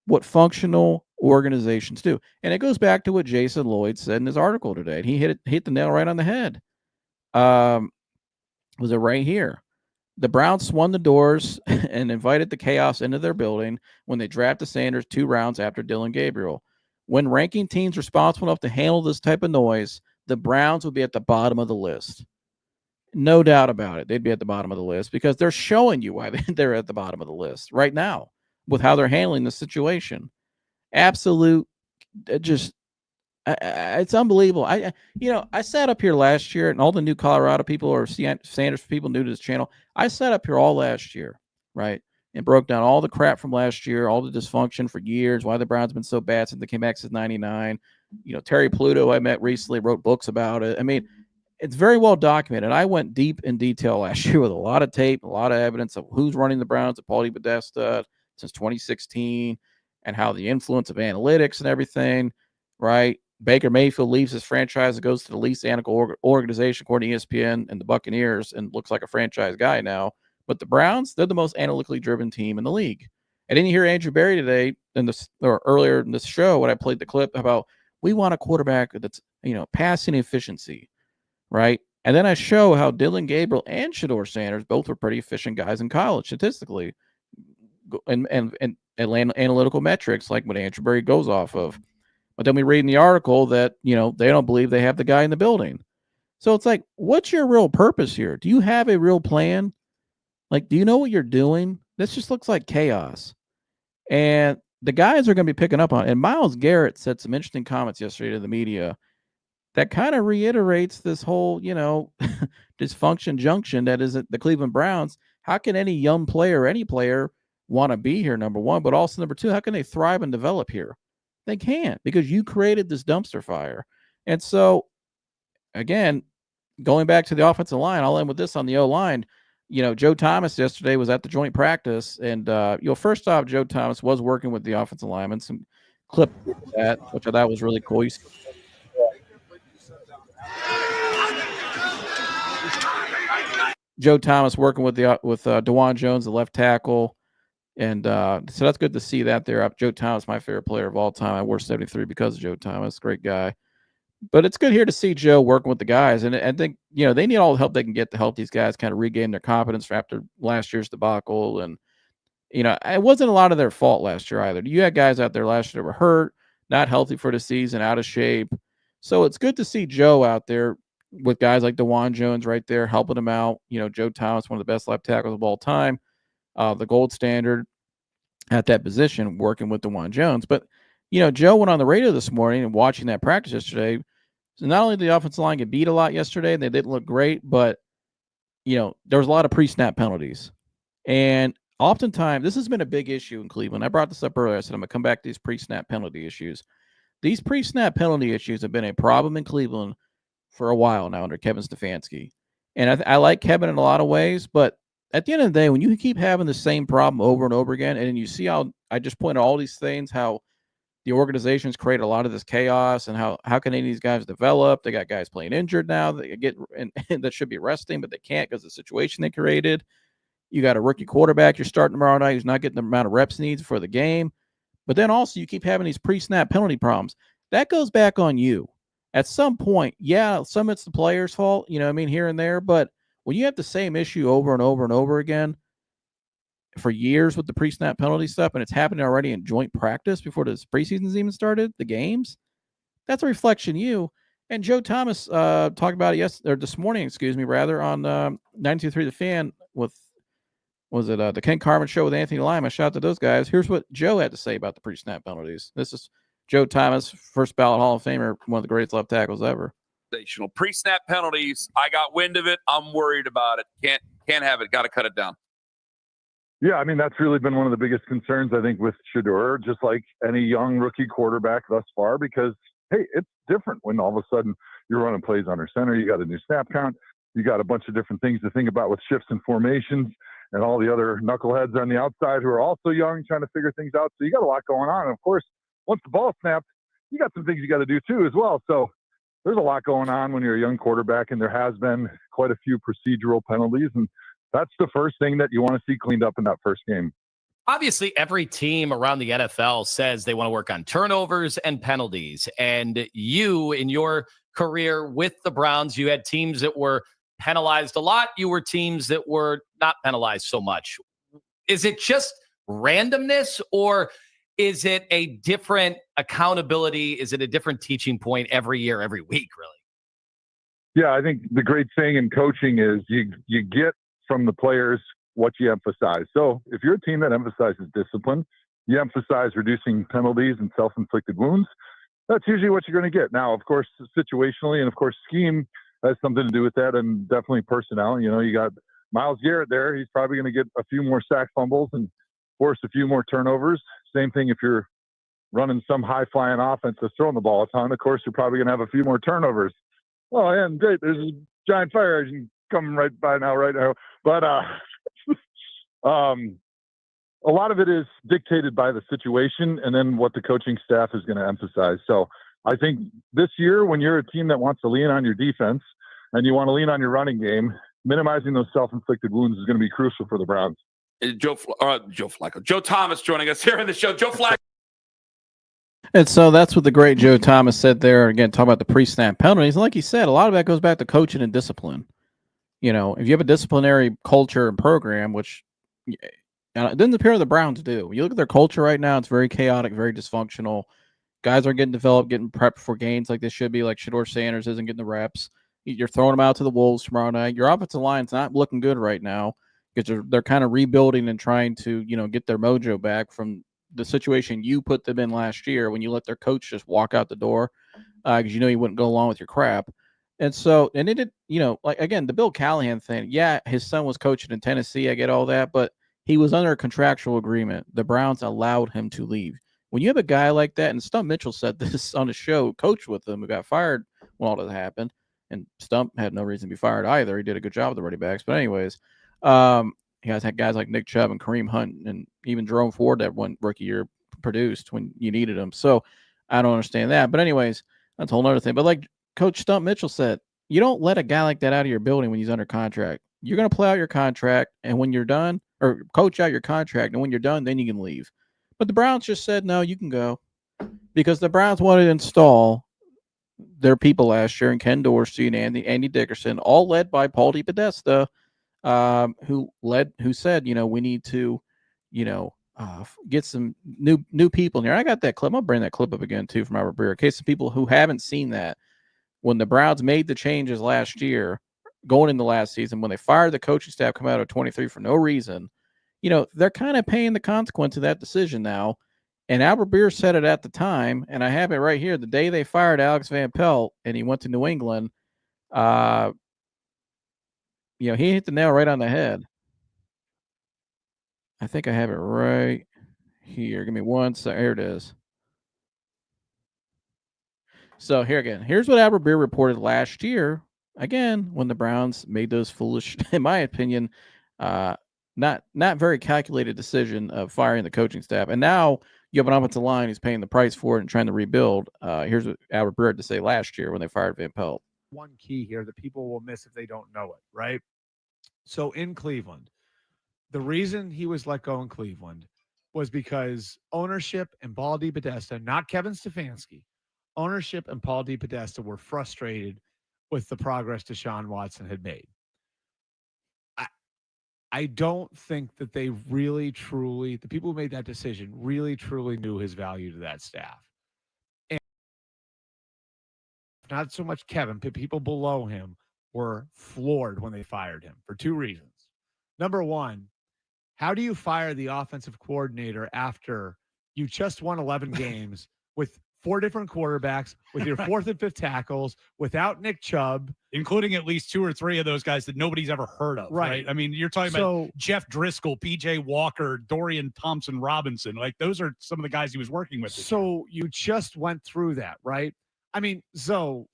what functional organizations do. And it goes back to what Jason Lloyd said in his article today. And he hit the nail right on the head. Was it right here? The Browns swung the doors and invited the chaos into their building when they drafted Sanders 2 rounds after Dylan Gabriel. When ranking teams responsible enough to handle this type of noise, the Browns would be at the bottom of the list. No doubt about it. They'd be at the bottom of the list because they're showing you why they're at the bottom of the list right now with how they're handling the situation. Absolute, just, it's unbelievable. I sat up here last year, and all the new Colorado people or Sanders people new to this channel, I sat up here all last year, right, and broke down all the crap from last year, all the dysfunction for years, why the Browns have been so bad since they came back since '99. Terry Pluto, I met recently, wrote books about it. I mean, it's very well documented. I went deep in detail last year with a lot of tape, a lot of evidence of who's running the Browns at Paulie Podesta since 2016 and how the influence of analytics and everything, right? Baker Mayfield leaves his franchise and goes to the least analytical organization according to ESPN and the Buccaneers and looks like a franchise guy now. But the Browns, they're the most analytically driven team in the league. And then you hear Andrew Berry today or earlier in this show when I played the clip about we want a quarterback that's, passing efficiency, right? And then I show how Dylan Gabriel and Shedeur Sanders both were pretty efficient guys in college statistically and analytical metrics like what Andrew Berry goes off of. But then we read in the article that, they don't believe they have the guy in the building. So it's like, what's your real purpose here? Do you have a real plan? Like, do you know what you're doing? This just looks like chaos. And the guys are going to be picking up on it. And Myles Garrett said some interesting comments yesterday to the media that kind of reiterates this whole, dysfunction junction that is at the Cleveland Browns. How can any young player, any player want to be here, number one, but also number two, how can they thrive and develop here? They can't because you created this dumpster fire. And so, again, going back to the offensive line, I'll end with this on the O-line. Joe Thomas yesterday was at the joint practice, and first off, Joe Thomas was working with the offensive linemen. Some clip of that, which I thought was really cool. Joe Thomas working with DeJuan Jones, the left tackle, and so that's good to see that there. Joe Thomas, my favorite player of all time. I wore 73 because of Joe Thomas, great guy. But it's good here to see Joe working with the guys. And I think, they need all the help they can get to help these guys kind of regain their confidence after last year's debacle. And, it wasn't a lot of their fault last year either. You had guys out there last year that were hurt, not healthy for the season, out of shape. So it's good to see Joe out there with guys like DeJuan Jones right there, helping him out. Joe Thomas, one of the best left tackles of all time, the gold standard at that position, working with DeJuan Jones. But, Joe went on the radio this morning and watching that practice yesterday. So not only did the offensive line get beat a lot yesterday, and they didn't look great, but, there was a lot of pre-snap penalties. And oftentimes, this has been a big issue in Cleveland. I brought this up earlier. I said I'm going to come back to these pre-snap penalty issues. These pre-snap penalty issues have been a problem in Cleveland for a while now under Kevin Stefanski. And I like Kevin in a lot of ways, but at the end of the day, when you keep having the same problem over and over again, and you see how I just pointed all these things, how the organizations create a lot of this chaos, and how can any of these guys develop? They got guys playing injured now that get and that should be resting, but they can't because of the situation they created. You got a rookie quarterback you're starting tomorrow night who's not getting the amount of reps needs for the game. But then also you keep having these pre-snap penalty problems. That goes back on you. At some point, yeah, some it's the player's fault, here and there. But when you have the same issue over and over and over again for years with the pre-snap penalty stuff, and it's happening already in joint practice before the preseason's even started, the games, that's a reflection of you. And Joe Thomas talked about it this morning, on 92.3 The Fan with, the Ken Carmen show with Anthony Lima. Shout out to those guys. Here's what Joe had to say about the pre-snap penalties. This is Joe Thomas, first ballot Hall of Famer, one of the greatest left tackles ever. Pre-snap penalties, I got wind of it. I'm worried about it. Can't have it. Got to cut it down. Yeah, that's really been one of the biggest concerns, I think, with Shedeur, just like any young rookie quarterback thus far, because, hey, it's different when all of a sudden you're running plays under center. You got a new snap count. You got a bunch of different things to think about with shifts and formations and all the other knuckleheads on the outside who are also young trying to figure things out. So you got a lot going on. And, of course, once the ball snaps, you got some things you got to do too as well. So there's a lot going on when you're a young quarterback, and there has been quite a few procedural penalties. And that's the first thing that you want to see cleaned up in that first game. Obviously, every team around the NFL says they want to work on turnovers and penalties. And you, in your career with the Browns, you had teams that were penalized a lot. You were teams that were not penalized so much. Is it just randomness, or is it a different accountability? Is it a different teaching point every year, every week, really? Yeah, I think the great thing in coaching is you get from the players what you emphasize. So if you're a team that emphasizes discipline, you emphasize reducing penalties and self-inflicted wounds, that's usually what you're going to get. Now, of course, situationally and, of course, scheme has something to do with that, and definitely personnel. You got Myles Garrett there. He's probably going to get a few more sack fumbles and force a few more turnovers. Same thing if you're running some high-flying offense that's throwing the ball a ton. Of course, you're probably going to have a few more turnovers. Oh, and great. There's a giant fire engine coming right now. But a lot of it is dictated by the situation and then what the coaching staff is going to emphasize. So I think this year, when you're a team that wants to lean on your defense and you want to lean on your running game, minimizing those self-inflicted wounds is going to be crucial for the Browns. Joe Flacco. Joe Thomas joining us here in the show. Joe Flacco. And so that's what the great Joe Thomas said there. Again, talking about the pre-snap penalties. And like he said, a lot of that goes back to coaching and discipline. You know, if you have a disciplinary culture and program, which it doesn't appear the Browns do. You look at their culture right now, it's very chaotic, very dysfunctional. Guys are getting developed, getting prepped for games like they should be, like Shedeur Sanders isn't getting the reps. You're throwing them out to the Wolves tomorrow night. Your offensive line's not looking good right now because they're kind of rebuilding and trying to, get their mojo back from the situation you put them in last year when you let their coach just walk out the door because you wouldn't go along with your crap. And so, and it did, like, again, the Bill Callahan thing, yeah, his son was coaching in Tennessee. I get all that, but he was under a contractual agreement. The Browns allowed him to leave. When you have a guy like that, and Stump Mitchell said this on his show, coached with him, who got fired when all that happened, and Stump had no reason to be fired either. He did a good job with the running backs. But anyways, he has had guys like Nick Chubb and Kareem Hunt and even Jerome Ford that one rookie year produced when you needed him. So I don't understand that. But anyways, that's a whole other thing. But like Coach Stump Mitchell said, you don't let a guy like that out of your building when he's under contract. You're going to play out your contract, and when you're done, or coach out your contract, and when you're done, then you can leave. But the Browns just said, no, you can go. Because the Browns wanted to install their people last year, and Ken Dorsey and Andy Dickerson, all led by Paul DePodesta, who said, we need to, get some new people in here. I got that clip. I'll bring that clip up again, too, from Albert Breer. In case of people who haven't seen that, when the Browns made the changes last year, going into last season, when they fired the coaching staff, come out of 23 for no reason, they're kind of paying the consequence of that decision now. And Albert Breer said it at the time, and I have it right here. The day they fired Alex Van Pelt and he went to New England, he hit the nail right on the head. I think I have it right here. Give me one second. Here it is. So here again, here's what Albert Breer reported last year. Again, when the Browns made those foolish, in my opinion, not very calculated decision of firing the coaching staff. And now you have an offensive line who's paying the price for it and trying to rebuild. Here's what Albert Breer had to say last year when they fired Van Pelt. One key here that people will miss if they don't know it, right? So in Cleveland, the reason he was let go in Cleveland was because ownership and Paul DePodesta, not Kevin Stefanski, ownership and Paul DePodesta were frustrated with the progress Deshaun Watson had made. I don't think that they really, truly, the people who made that decision really, truly knew his value to that staff. And not so much Kevin, but people below him were floored when they fired him for two reasons. Number one, how do you fire the offensive coordinator after you just won 11 games with 4 different quarterbacks, with your fourth and fifth tackles, without Nick Chubb, including at least 2 or 3 of those guys that nobody's ever heard of, right? I mean, you're talking about Jeff Driscoll, PJ Walker, Dorian Thompson-Robinson. Like, those are some of the guys he was working with. So you just went through that, right? I mean, so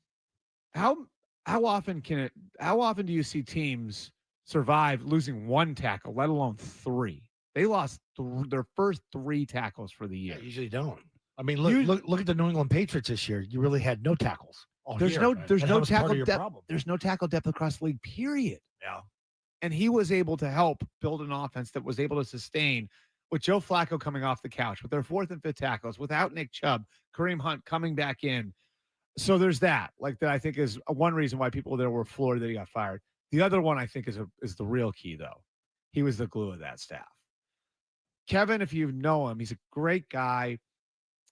how often do you see teams survive losing 1 tackle, let alone 3? They lost their first 3 tackles for the year. They usually don't. I mean, look at the New England Patriots this year. You really had no tackles. There's no tackle depth. There's no tackle depth across the league, period. Yeah. And he was able to help build an offense that was able to sustain with Joe Flacco coming off the couch, with their fourth and fifth tackles, without Nick Chubb, Kareem Hunt coming back in. So there's that. Like, that I think is one reason why people there were floored that he got fired. The other one I think is the real key, though. He was the glue of that staff. Kevin, if you know him, he's a great guy.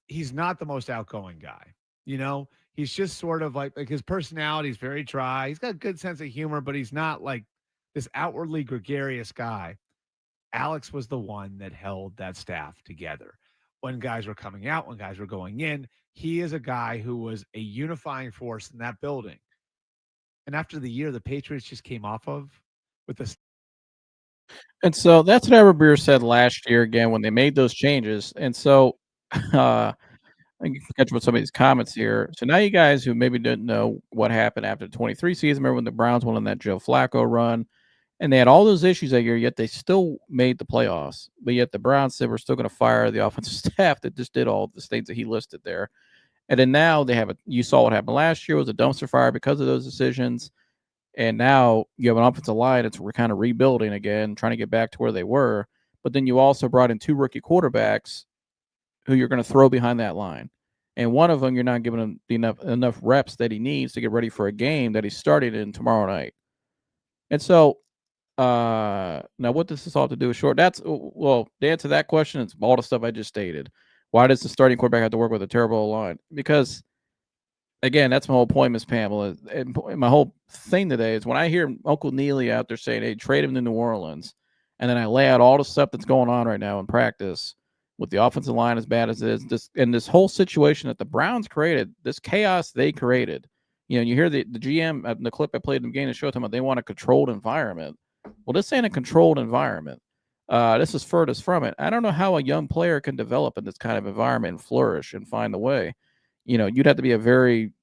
He's not the most outgoing guy. He's just sort of like his personality is very dry. He's got a good sense of humor, but he's not like this outwardly gregarious guy. Alex was the one that held that staff together. When guys were coming out, when guys were going in, he is a guy who was a unifying force in that building. And after the year the Patriots just came off of with this. And so that's what Albert Breer said last year again when they made those changes. And so I can catch up with some of these comments here. So now you guys who maybe didn't know what happened after the 23 season, remember when the Browns went on that Joe Flacco run, and they had all those issues that year, yet they still made the playoffs. But yet the Browns said we're still going to fire the offensive staff that just did all the things that he listed there. And then now they have you saw what happened last year was a dumpster fire because of those decisions. And now you have an offensive line that's we're kind of rebuilding again, trying to get back to where they were. But then you also brought in 2 rookie quarterbacks who you're going to throw behind that line. And one of them, you're not giving him enough reps that he needs to get ready for a game that he's starting in tomorrow night. And so now what does this all have to do with short? That's well, to answer that question, it's all the stuff I just stated. Why does the starting quarterback have to work with a terrible line? Because again, that's my whole point, Miss Pamela. And my whole thing today is when I hear Uncle Neely out there saying, hey, trade him to New Orleans, and then I lay out all the stuff that's going on right now in practice with the offensive line as bad as it is, this whole situation that the Browns created, this chaos they created. You know, you hear the GM in the clip I played in the game to show them they want a controlled environment. Well, this ain't a controlled environment. This is furthest from it. I don't know how a young player can develop in this kind of environment and flourish and find the way. You know, you'd have to be a very,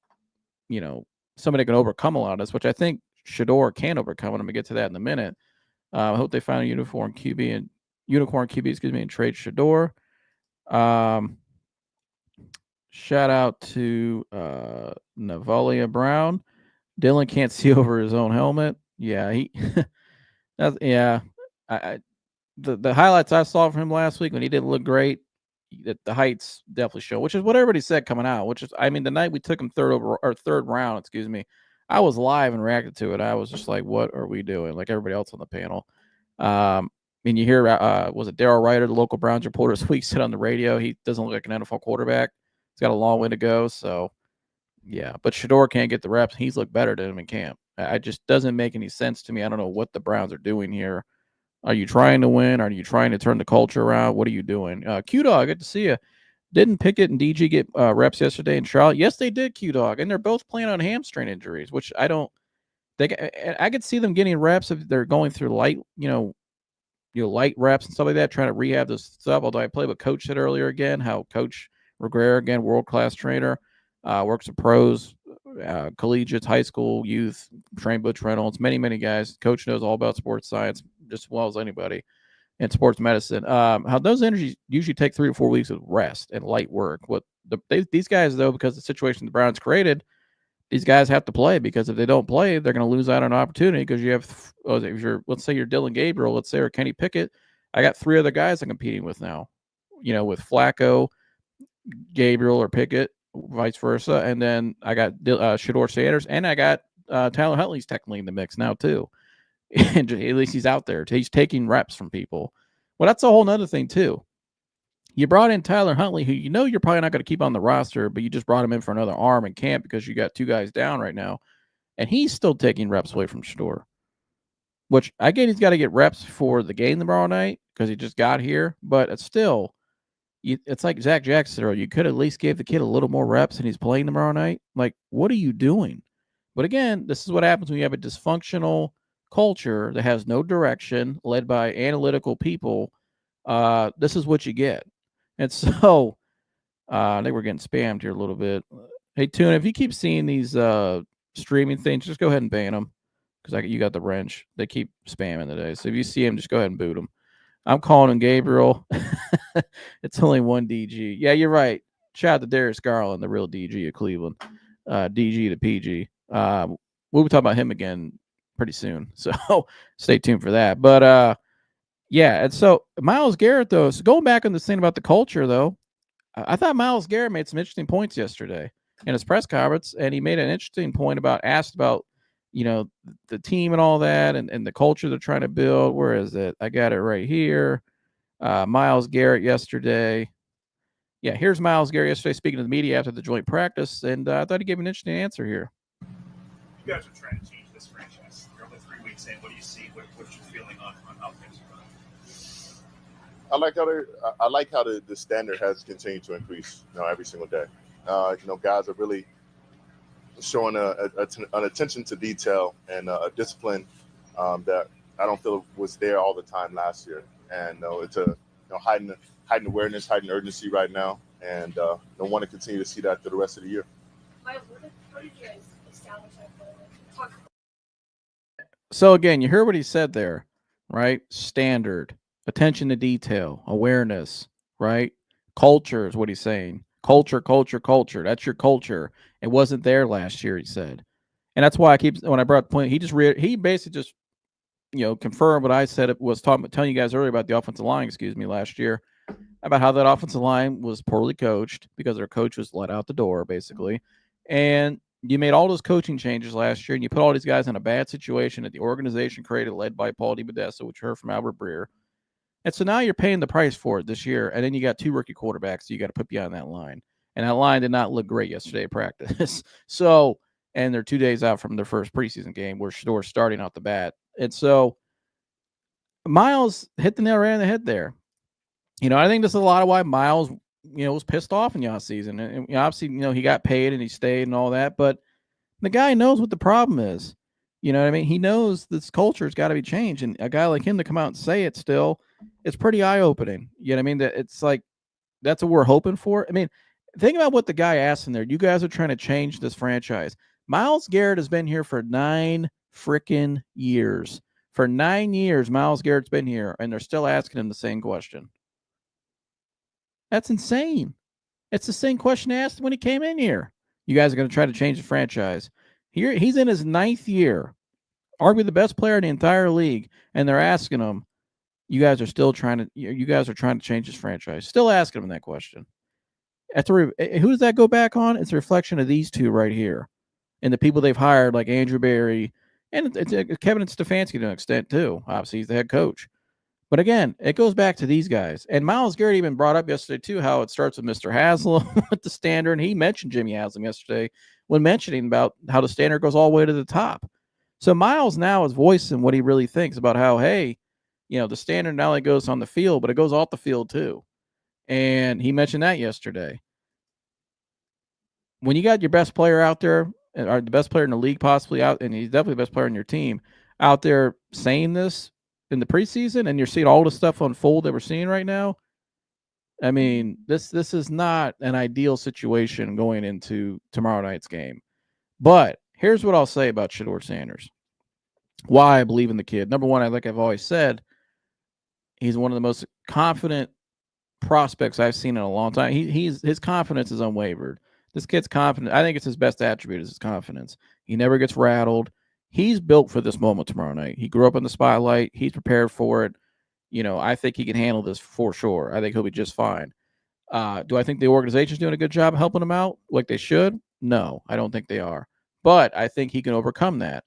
somebody that can overcome a lot of this, which I think Shedeur can overcome. And I'm going to get to that in a minute. I hope they find a unicorn QB, and trade Shedeur. Shout out to Navalia Brown. Dylan can't see over his own helmet. Yeah, the highlights I saw from him last week when he didn't look great, the heights definitely show, which is what everybody said coming out. Which is, I mean, the night we took him third round, I was live and reacted to it. I was just like, "What are we doing?" Like everybody else on the panel. And you hear, was it Darryl Ryder, the local Browns reporter this week, said on the radio, he doesn't look like an NFL quarterback. He's got a long way to go. So, yeah. But Shedeur can't get the reps. He's looked better than him in camp. It just doesn't make any sense to me. I don't know what the Browns are doing here. Are you trying to win? Are you trying to turn the culture around? What are you doing? Q-Dog, good to see you. Didn't Pickett and DG get reps yesterday in Charlotte? Yes, they did, Q-Dog. And they're both playing on hamstring injuries, which I could see them getting reps if they're going through light, light reps and stuff like that, trying to rehab this stuff. Although I played with Coach said earlier again, how Coach Regrera, again, world-class trainer, works with pros, collegiates, high school, youth, trained Butch Reynolds, many, many guys. Coach knows all about sports science just as well as anybody in sports medicine. How those injuries usually take 3 to 4 weeks of rest and light work. These guys, though, because of the situation the Browns created, these guys have to play, because if they don't play, they're going to lose out on an opportunity. Because you have, let's say you're Dylan Gabriel, let's say, or Kenny Pickett. I got 3 other guys I'm competing with now, with Flacco, Gabriel, or Pickett, vice versa. And then I got Shedeur Sanders, and I got Tyler Huntley's technically in the mix now, too. And at least he's out there. He's taking reps from people. Well, that's a whole nother thing, too. You brought in Tyler Huntley, who you're probably not going to keep on the roster, but you just brought him in for another arm in camp because you got 2 guys down right now. And he's still taking reps away from Shedeur, which I get he's got to get reps for the game tomorrow night because he just got here. But it's still, it's like Zach Jackson. You could at least give the kid a little more reps and he's playing tomorrow night. Like, what are you doing? But again, this is what happens when you have a dysfunctional culture that has no direction, led by analytical people. This is what you get. And so I think we're getting spammed here a little bit. Hey, Tuna, if you keep seeing these streaming things, just go ahead and ban them, because you got the wrench. They keep spamming today. So if you see them, just go ahead and boot them. I'm calling him Gabriel. It's only one DG. Yeah, you're right. Shout out to Darius Garland, the real DG of Cleveland. DG to PG. We'll be talking about him again pretty soon. So stay tuned for that. But yeah, and so Myles Garrett, though, so going back on this thing about the culture, though, I thought Myles Garrett made some interesting points yesterday in his press conference, and he made an interesting point asked about, the team and all that, and the culture they're trying to build. Where is it? I got it right here. Myles Garrett yesterday. Yeah, here's Myles Garrett yesterday speaking to the media after the joint practice, and I thought he gave an interesting answer here. You guys are trying to change this franchise. You're only 3 weeks in. What do you see? What's your feeling on how things are going? I like how the standard has continued to increase, every single day. Guys are really showing an attention to detail and a discipline that I don't feel was there all the time last year. And it's a heightened awareness, heightened urgency right now. and I want to continue to see that through the rest of the year. Myles, how did you guys establish that? Talk. So again, you hear what he said there, right? Standard, attention to detail, awareness, right? Culture is what he's saying. Culture, culture, culture. That's your culture. It wasn't there last year, he said. And that's why when I brought the point, he basically just, confirmed what I said. It was telling you guys earlier about the offensive line, last year, about how that offensive line was poorly coached because their coach was let out the door, basically. And you made all those coaching changes last year, and you put all these guys in a bad situation that the organization created, led by Paul DiBodessa, which you heard from Albert Breer. And so now you're paying the price for it this year, and then you got 2 rookie quarterbacks you got to put behind that line. And that line did not look great yesterday at practice. And they're 2 days out from their first preseason game where Shedeur's starting out the bat. And so Myles hit the nail right on the head there. I think this is a lot of why Myles, was pissed off in the offseason. And obviously, he got paid and he stayed and all that, but the guy knows what the problem is. You know what I mean? He knows this culture's got to be changed. And a guy like him to come out and say it still, it's pretty eye-opening. You know what I mean? That it's like, that's what we're hoping for. I mean, think about what the guy asked in there. You guys are trying to change this franchise. Myles Garrett has been here for 9 freaking years. For 9 years, Myles Garrett's been here, and they're still asking him the same question. That's insane. It's the same question they asked when he came in here. You guys are going to try to change the franchise. Here, he's in his 9th year, arguably the best player in the entire league, and they're asking him, you guys are trying to change this franchise. Still asking him that question. Who does that go back on? It's a reflection of these two right here. And the people they've hired, like Andrew Berry, and Kevin Stefanski to an extent too. Obviously, he's the head coach. But again, it goes back to these guys. And Myles Garrett even brought up yesterday too how it starts with Mr. Haslam with the standard. And he mentioned Jimmy Haslam yesterday when mentioning about how the standard goes all the way to the top. So Myles now is voicing what he really thinks about how, hey, the standard not only goes on the field, but it goes off the field too. And he mentioned that yesterday. When you got your best player out there, or the best player in the league possibly out, and he's definitely the best player in your team, out there saying this in the preseason, and you're seeing all the stuff unfold that we're seeing right now, I mean, this is not an ideal situation going into tomorrow night's game. But here's what I'll say about Shedeur Sanders. Why I believe in the kid. Number one, like I've always said, he's one of the most confident prospects I've seen in a long time. His confidence is unwavered. This kid's confident. I think it's his best attribute is his confidence. He never gets rattled. He's built for this moment tomorrow night. He grew up in the spotlight. He's prepared for it. I think he can handle this for sure. I think he'll be just fine. Do I think the organization's doing a good job of helping him out like they should? No, I don't think they are. But I think he can overcome that.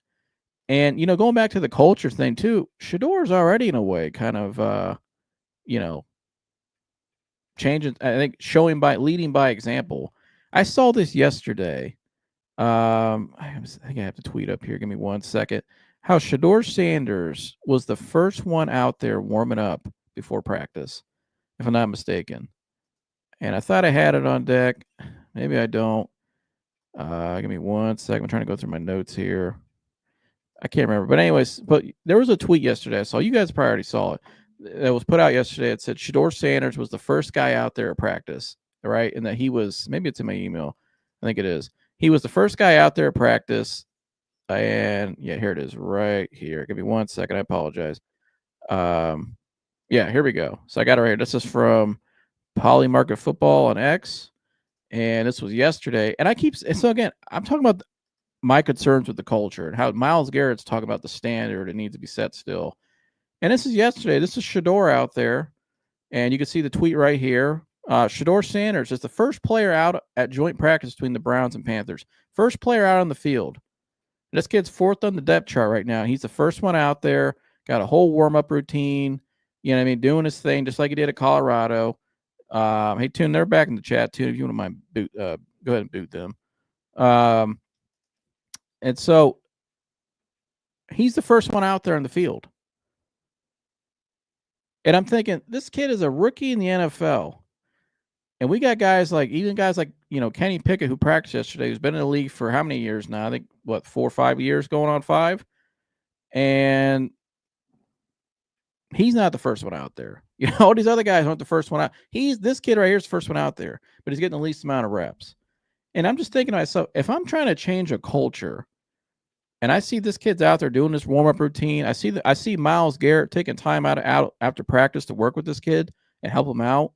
And, going back to the culture thing too, Shedeur's already in a way kind of, changing, I think leading by example. I saw this yesterday. I think I have to tweet up here. Give me 1 second. How Shedeur Sanders was the first one out there warming up before practice, if I'm not mistaken. And I thought I had it on deck. Maybe I don't. Give me 1 second. I'm trying to go through my notes here. I can't remember. But anyways, there was a tweet yesterday I saw. You guys probably already saw it. That was put out yesterday. It said Shedeur Sanders was the first guy out there at practice, right? And that he was, maybe it's in my email. I think it is. He was the first guy out there at practice. And yeah, here it is right here. Give me 1 second. I apologize. Yeah, here we go. So I got it right here. This is from Poly Market Football on X. And this was yesterday. And so again, I'm talking about my concerns with the culture and how Myles Garrett's talking about the standard. It needs to be set still. And this is yesterday. This is Shedeur out there. And you can see the tweet right here. Shedeur Sanders is the first player out at joint practice between the Browns and Panthers. First player out on the field. This kid's 4th on the depth chart right now. He's the first one out there. Got a whole warm-up routine. Doing his thing just like he did at Colorado. Hey, Tune, they're back in the chat, too. If you wouldn't mind, go ahead and boot them. And so he's the first one out there in the field. And I'm thinking, this kid is a rookie in the NFL. And we got guys like Kenny Pickett, who practiced yesterday, who's been in the league for how many years now? I think, 4 or 5 years, going on 5. And he's not the first one out there. You know, all these other guys weren't the first one out. This kid right here is the first one out there, but he's getting the least amount of reps. And I'm just thinking to myself, if I'm trying to change a culture and I see this kid's out there doing this warm-up routine, I see Myles Garrett taking time out after practice to work with this kid and help him out.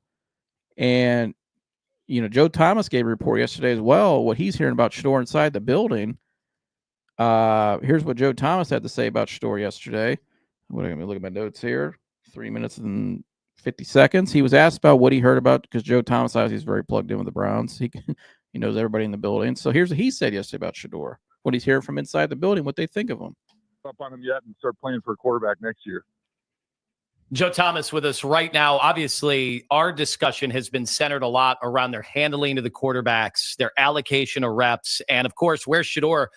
And, you know, Joe Thomas gave a report yesterday as well, what he's hearing about Shedeur inside the building. Here's what Joe Thomas had to say about Shedeur yesterday. Let me look at my notes here. 3 minutes and 50 seconds. He was asked about what he heard about, because Joe Thomas obviously is very plugged in with the Browns. He knows everybody in the building. So here's what he said yesterday about Shedeur, what he's hearing from inside the building, what they think of him. Up on him yet and start playing for a quarterback next year. Joe Thomas with us right now. Obviously, our discussion has been centered a lot around their handling of the quarterbacks, their allocation of reps, and of course, where Shedeur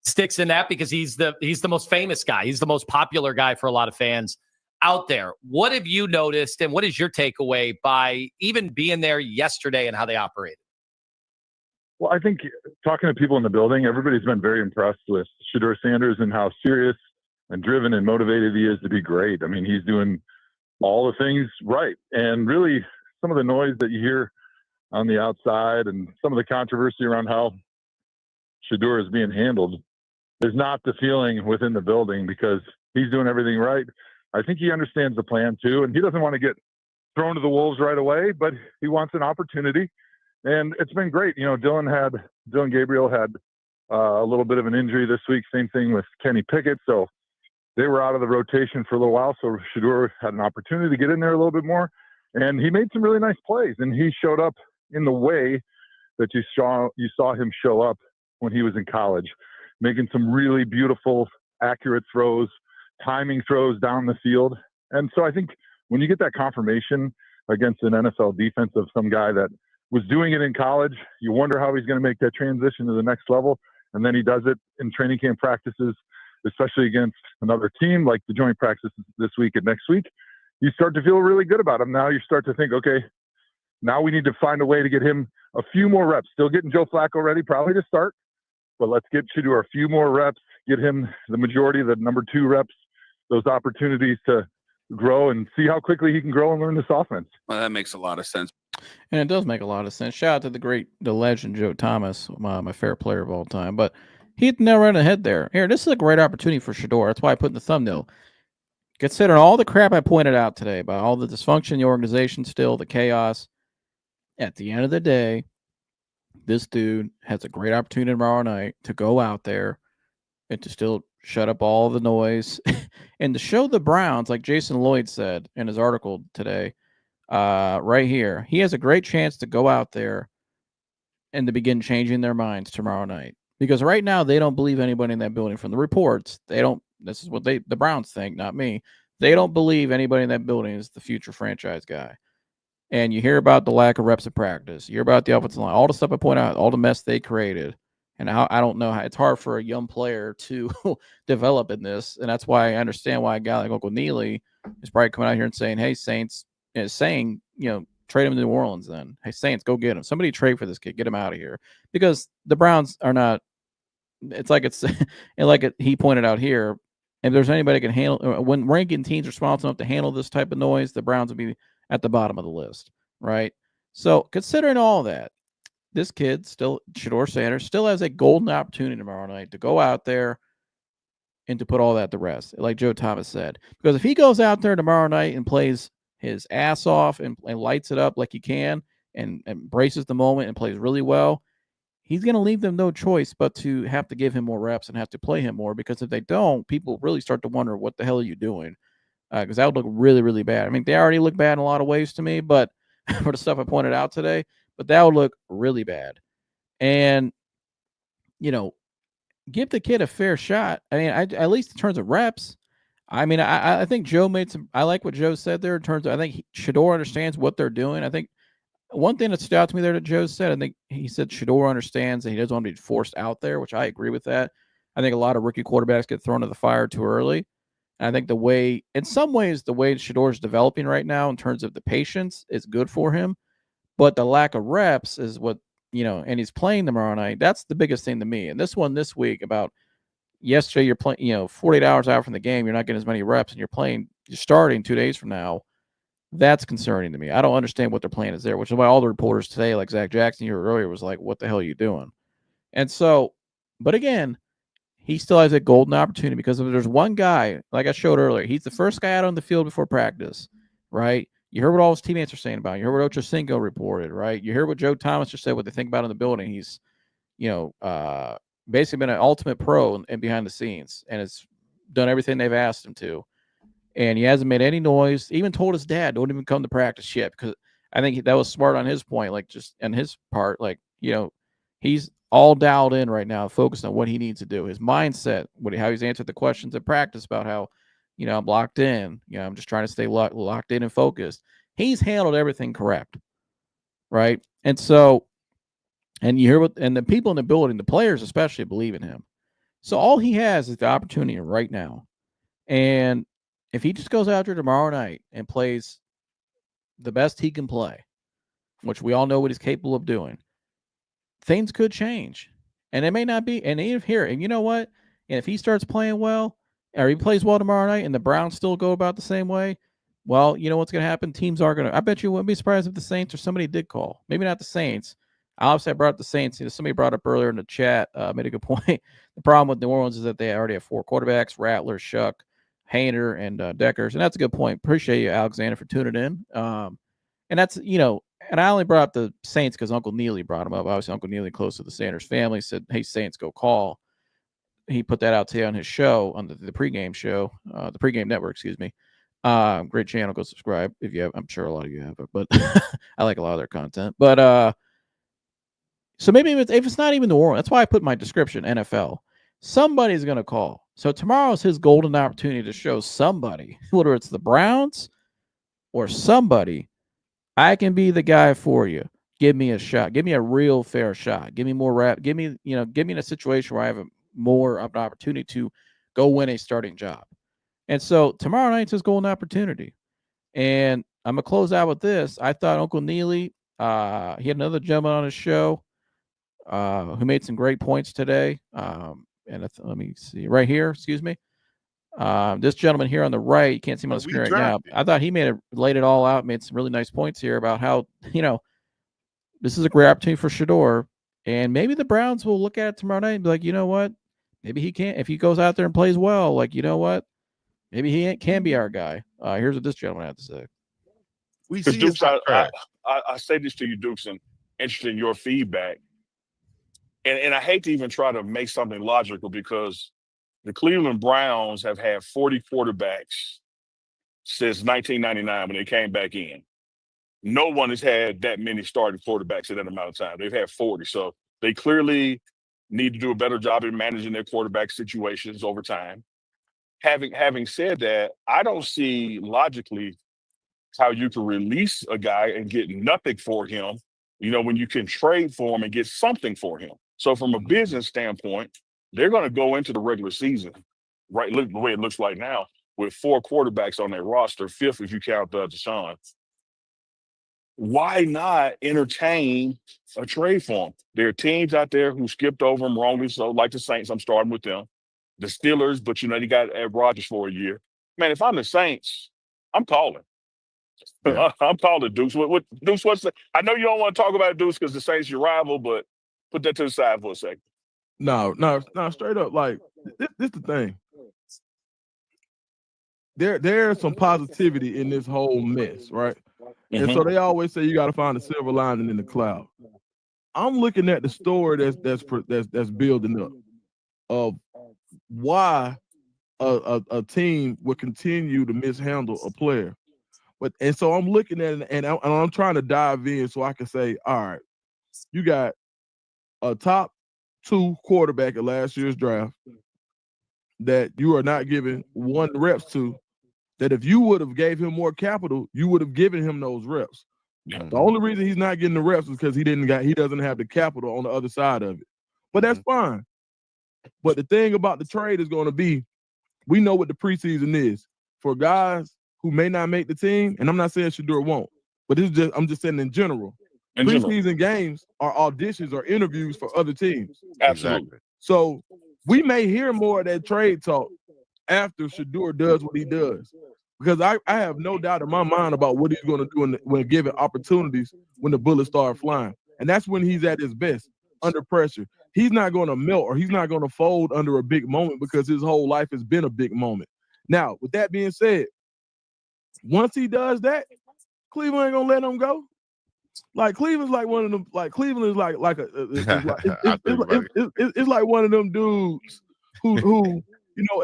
sticks in that, because he's the most famous guy. He's the most popular guy for a lot of fans out there. What have you noticed, and what is your takeaway by even being there yesterday and how they operated? Well, I think talking to people in the building, everybody's been very impressed with Shedeur Sanders and how serious and driven and motivated he is to be great. I mean, he's doing all the things right. And really, some of the noise that you hear on the outside and some of the controversy around how Shedeur is being handled is not the feeling within the building, because he's doing everything right. I think he understands the plan too, and he doesn't want to get thrown to the wolves right away, but he wants an opportunity. And it's been great. You know, Dylan Gabriel had a little bit of an injury this week. Same thing with Kenny Pickett. So they were out of the rotation for a little while. So Shedeur had an opportunity to get in there a little bit more. And he made some really nice plays. And he showed up in the way that you saw him show up when he was in college, making some really beautiful, accurate throws, timing throws down the field. And so I think when you get that confirmation against an NFL defense of some guy that was doing it in college, you wonder how he's going to make that transition to the next level. And then he does it in training camp practices, especially against another team, like the joint practices this week and next week. You start to feel really good about him. Now you start to think, okay, now we need to find a way to get him a few more reps. Still getting Joe Flacco ready, probably to start, but let's get Shedeur a few more reps, get him the majority of the number 2 reps, those opportunities to grow and see how quickly he can grow and learn this offense. Well, that makes a lot of sense. And it does make a lot of sense. Shout out to the legend Joe Thomas, my favorite player of all time. But he hit the nail right on the head there. Here, this is a great opportunity for Shedeur. That's why I put in the thumbnail. Considering all the crap I pointed out today about all the dysfunction in the organization, still the chaos, at the end of the day, this dude has a great opportunity tomorrow night to go out there and to still shut up all the noise and to show the Browns, like Jason Lloyd said in his article today, right here, he has a great chance to go out there and to begin changing their minds tomorrow night. Because right now they don't believe anybody in that building. From the reports, they don't. This is what the Browns think, not me. They don't believe anybody in that building is the future franchise guy. And you hear about the lack of reps of practice. You hear about the offensive line, all the stuff I point out, all the mess they created. And how I don't know how it's hard for a young player to develop in this. And that's why I understand why a guy like Uncle Neely is probably coming out here and saying, hey, Saints, trade him to New Orleans then. Hey, Saints, go get him. Somebody trade for this kid. Get him out of here. Because the Browns are not, it's like he pointed out here, if there's anybody that can handle, when ranking teams are small enough to handle this type of noise, the Browns will be at the bottom of the list, right? So considering all that, this kid Shedeur Sanders still has a golden opportunity tomorrow night to go out there and to put all that to rest, like Joe Thomas said. Because if he goes out there tomorrow night and plays his ass off and lights it up like he can and embraces the moment and plays really well, he's going to leave them no choice but to have to give him more reps and have to play him more. Because if they don't, people really start to wonder, what the hell are you doing? Because that would look really, really bad. I mean, they already look bad in a lot of ways to me, but for the stuff I pointed out today, but that would look really bad. And, give the kid a fair shot. I mean, at least in terms of reps, I mean, I think Joe I like what Joe said there in terms of, I think Shedeur understands what they're doing. I think one thing that stood out to me there that Joe said, I think he said Shedeur understands that he doesn't want to be forced out there, which I agree with that. I think a lot of rookie quarterbacks get thrown to the fire too early. And I think in some ways, the way Shedeur is developing right now in terms of the patience is good for him. But the lack of reps is what, and he's playing tomorrow night. That's the biggest thing to me. And this week about yesterday, you're playing, 48 hours out from the game, you're not getting as many reps, and you're starting 2 days from now. That's concerning to me. I don't understand what their plan is there, which is why all the reporters today, like Zach Jackson here earlier, was like, what the hell are you doing? And so, but again, he still has a golden opportunity because if there's one guy, like I showed earlier, he's the first guy out on the field before practice, right? You heard what all his teammates are saying about him. You heard what Ochocinco reported, right? You heard what Joe Thomas just said, what they think about in the building. He's, basically been an ultimate pro and behind the scenes and has done everything they've asked him to. And he hasn't made any noise. Even told his dad, don't even come to practice yet, because I think that was smart on his point, like just on his part, like, he's all dialed in right now, focused on what he needs to do. His mindset, how he's answered the questions at practice about how, I'm locked in, I'm just trying to stay locked in and focused. He's handled everything correct. Right. And so, and you hear and the people in the building, the players especially, believe in him. So all he has is the opportunity right now. And if he just goes out there tomorrow night and plays the best he can play, which we all know what he's capable of doing, things could change. And it may not be. And even here, and you know what? And if he starts playing well, or he plays well tomorrow night, and the Browns still go about the same way, well, you know what's going to happen? Teams are going to. I bet you wouldn't be surprised if the Saints or somebody did call. Maybe not the Saints. Obviously, I brought up the Saints. Somebody brought up earlier in the chat, made a good point. The problem with New Orleans is that they already have 4 quarterbacks: Rattler, Shuck, Hayner, and Deckers. And that's a good point. Appreciate you, Alexander, for tuning in. And that's, and I only brought up the Saints because Uncle Neely brought him up. Obviously, Uncle Neely, close to the Sanders family, said, hey, Saints, go call. He put that out today on his show, on the pregame show, the pregame network, excuse me. Great channel. Go subscribe if you have. I'm sure a lot of you have it, but I like a lot of their content. But so maybe if it's not even New Orleans, that's why I put in my description NFL. Somebody's going to call. So tomorrow's his golden opportunity to show somebody, whether it's the Browns or somebody, I can be the guy for you. Give me a shot. Give me a real fair shot. Give me more rap. Give me in a situation where I have more of an opportunity to go win a starting job. And so tomorrow night's his golden opportunity. And I'm going to close out with this. I thought Uncle Neely, he had another gentleman on his show who made some great points today. Let me see right here. Excuse me. This gentleman here on the right, you can't see him on the screen right now. I thought he laid it all out, made some really nice points here about how, this is a great opportunity for Shedeur. And maybe the Browns will look at it tomorrow night and be like, you know what? Maybe he can't, if he goes out there and plays well, like, you know what? Maybe he can be our guy. Here's what this gentleman had to say. We see Dukes, I say this to you, Dukes, and interested in your feedback. And I hate to even try to make something logical because the Cleveland Browns have had 40 quarterbacks since 1999 when they came back in. No one has had that many starting quarterbacks in that amount of time. They've had 40. So they clearly need to do a better job in managing their quarterback situations over time. Having said that, I don't see logically how you can release a guy and get nothing for him, when you can trade for him and get something for him. So from a business standpoint, they're going to go into the regular season, right? Look the way it looks like now, with 4 quarterbacks on their roster, 5th if you count Deshaun. Why not entertain a trade for him? There are teams out there who skipped over him wrongly, so like the Saints, I'm starting with them. The Steelers, but they got Ed Rodgers for a year. Man, if I'm the Saints, I'm calling. Yeah. I'm calling Deuce. What Deuce? I know you don't want to talk about Deuce because the Saints your rival, but put that to the side for a second. No, straight up. Like this the thing. There's some positivity in this whole mess, right? Mm-hmm. And so they always say you got to find a silver lining in the cloud. I'm looking at the story that's building up of why a team would continue to mishandle a player. And so I'm looking at it and I'm trying to dive in so I can say, all right, you got a top 2 quarterback at last year's draft that you are not giving 1 reps to, that if you would have gave him more capital, you would have given him those reps. Mm-hmm. The only reason he's not getting the reps is because he doesn't have the capital on the other side of it. But that's fine. But the thing about the trade is going to be, we know what the preseason is. For guys who may not make the team, and I'm not saying Shedeur won't, but I'm just saying in general. Preseason games are auditions or interviews for other teams. Absolutely. So we may hear more of that trade talk after Shedeur does what he does. because I have no doubt in my mind about what he's going to do when given opportunities when the bullets start flying. And that's when he's at his best, under pressure. He's not going to melt or he's not going to fold under a big moment because his whole life has been a big moment. Now, with that being said, once he does that, Cleveland ain't going to let him go. Like Cleveland's like one of them. Like Cleveland is like it's like one of them dudes who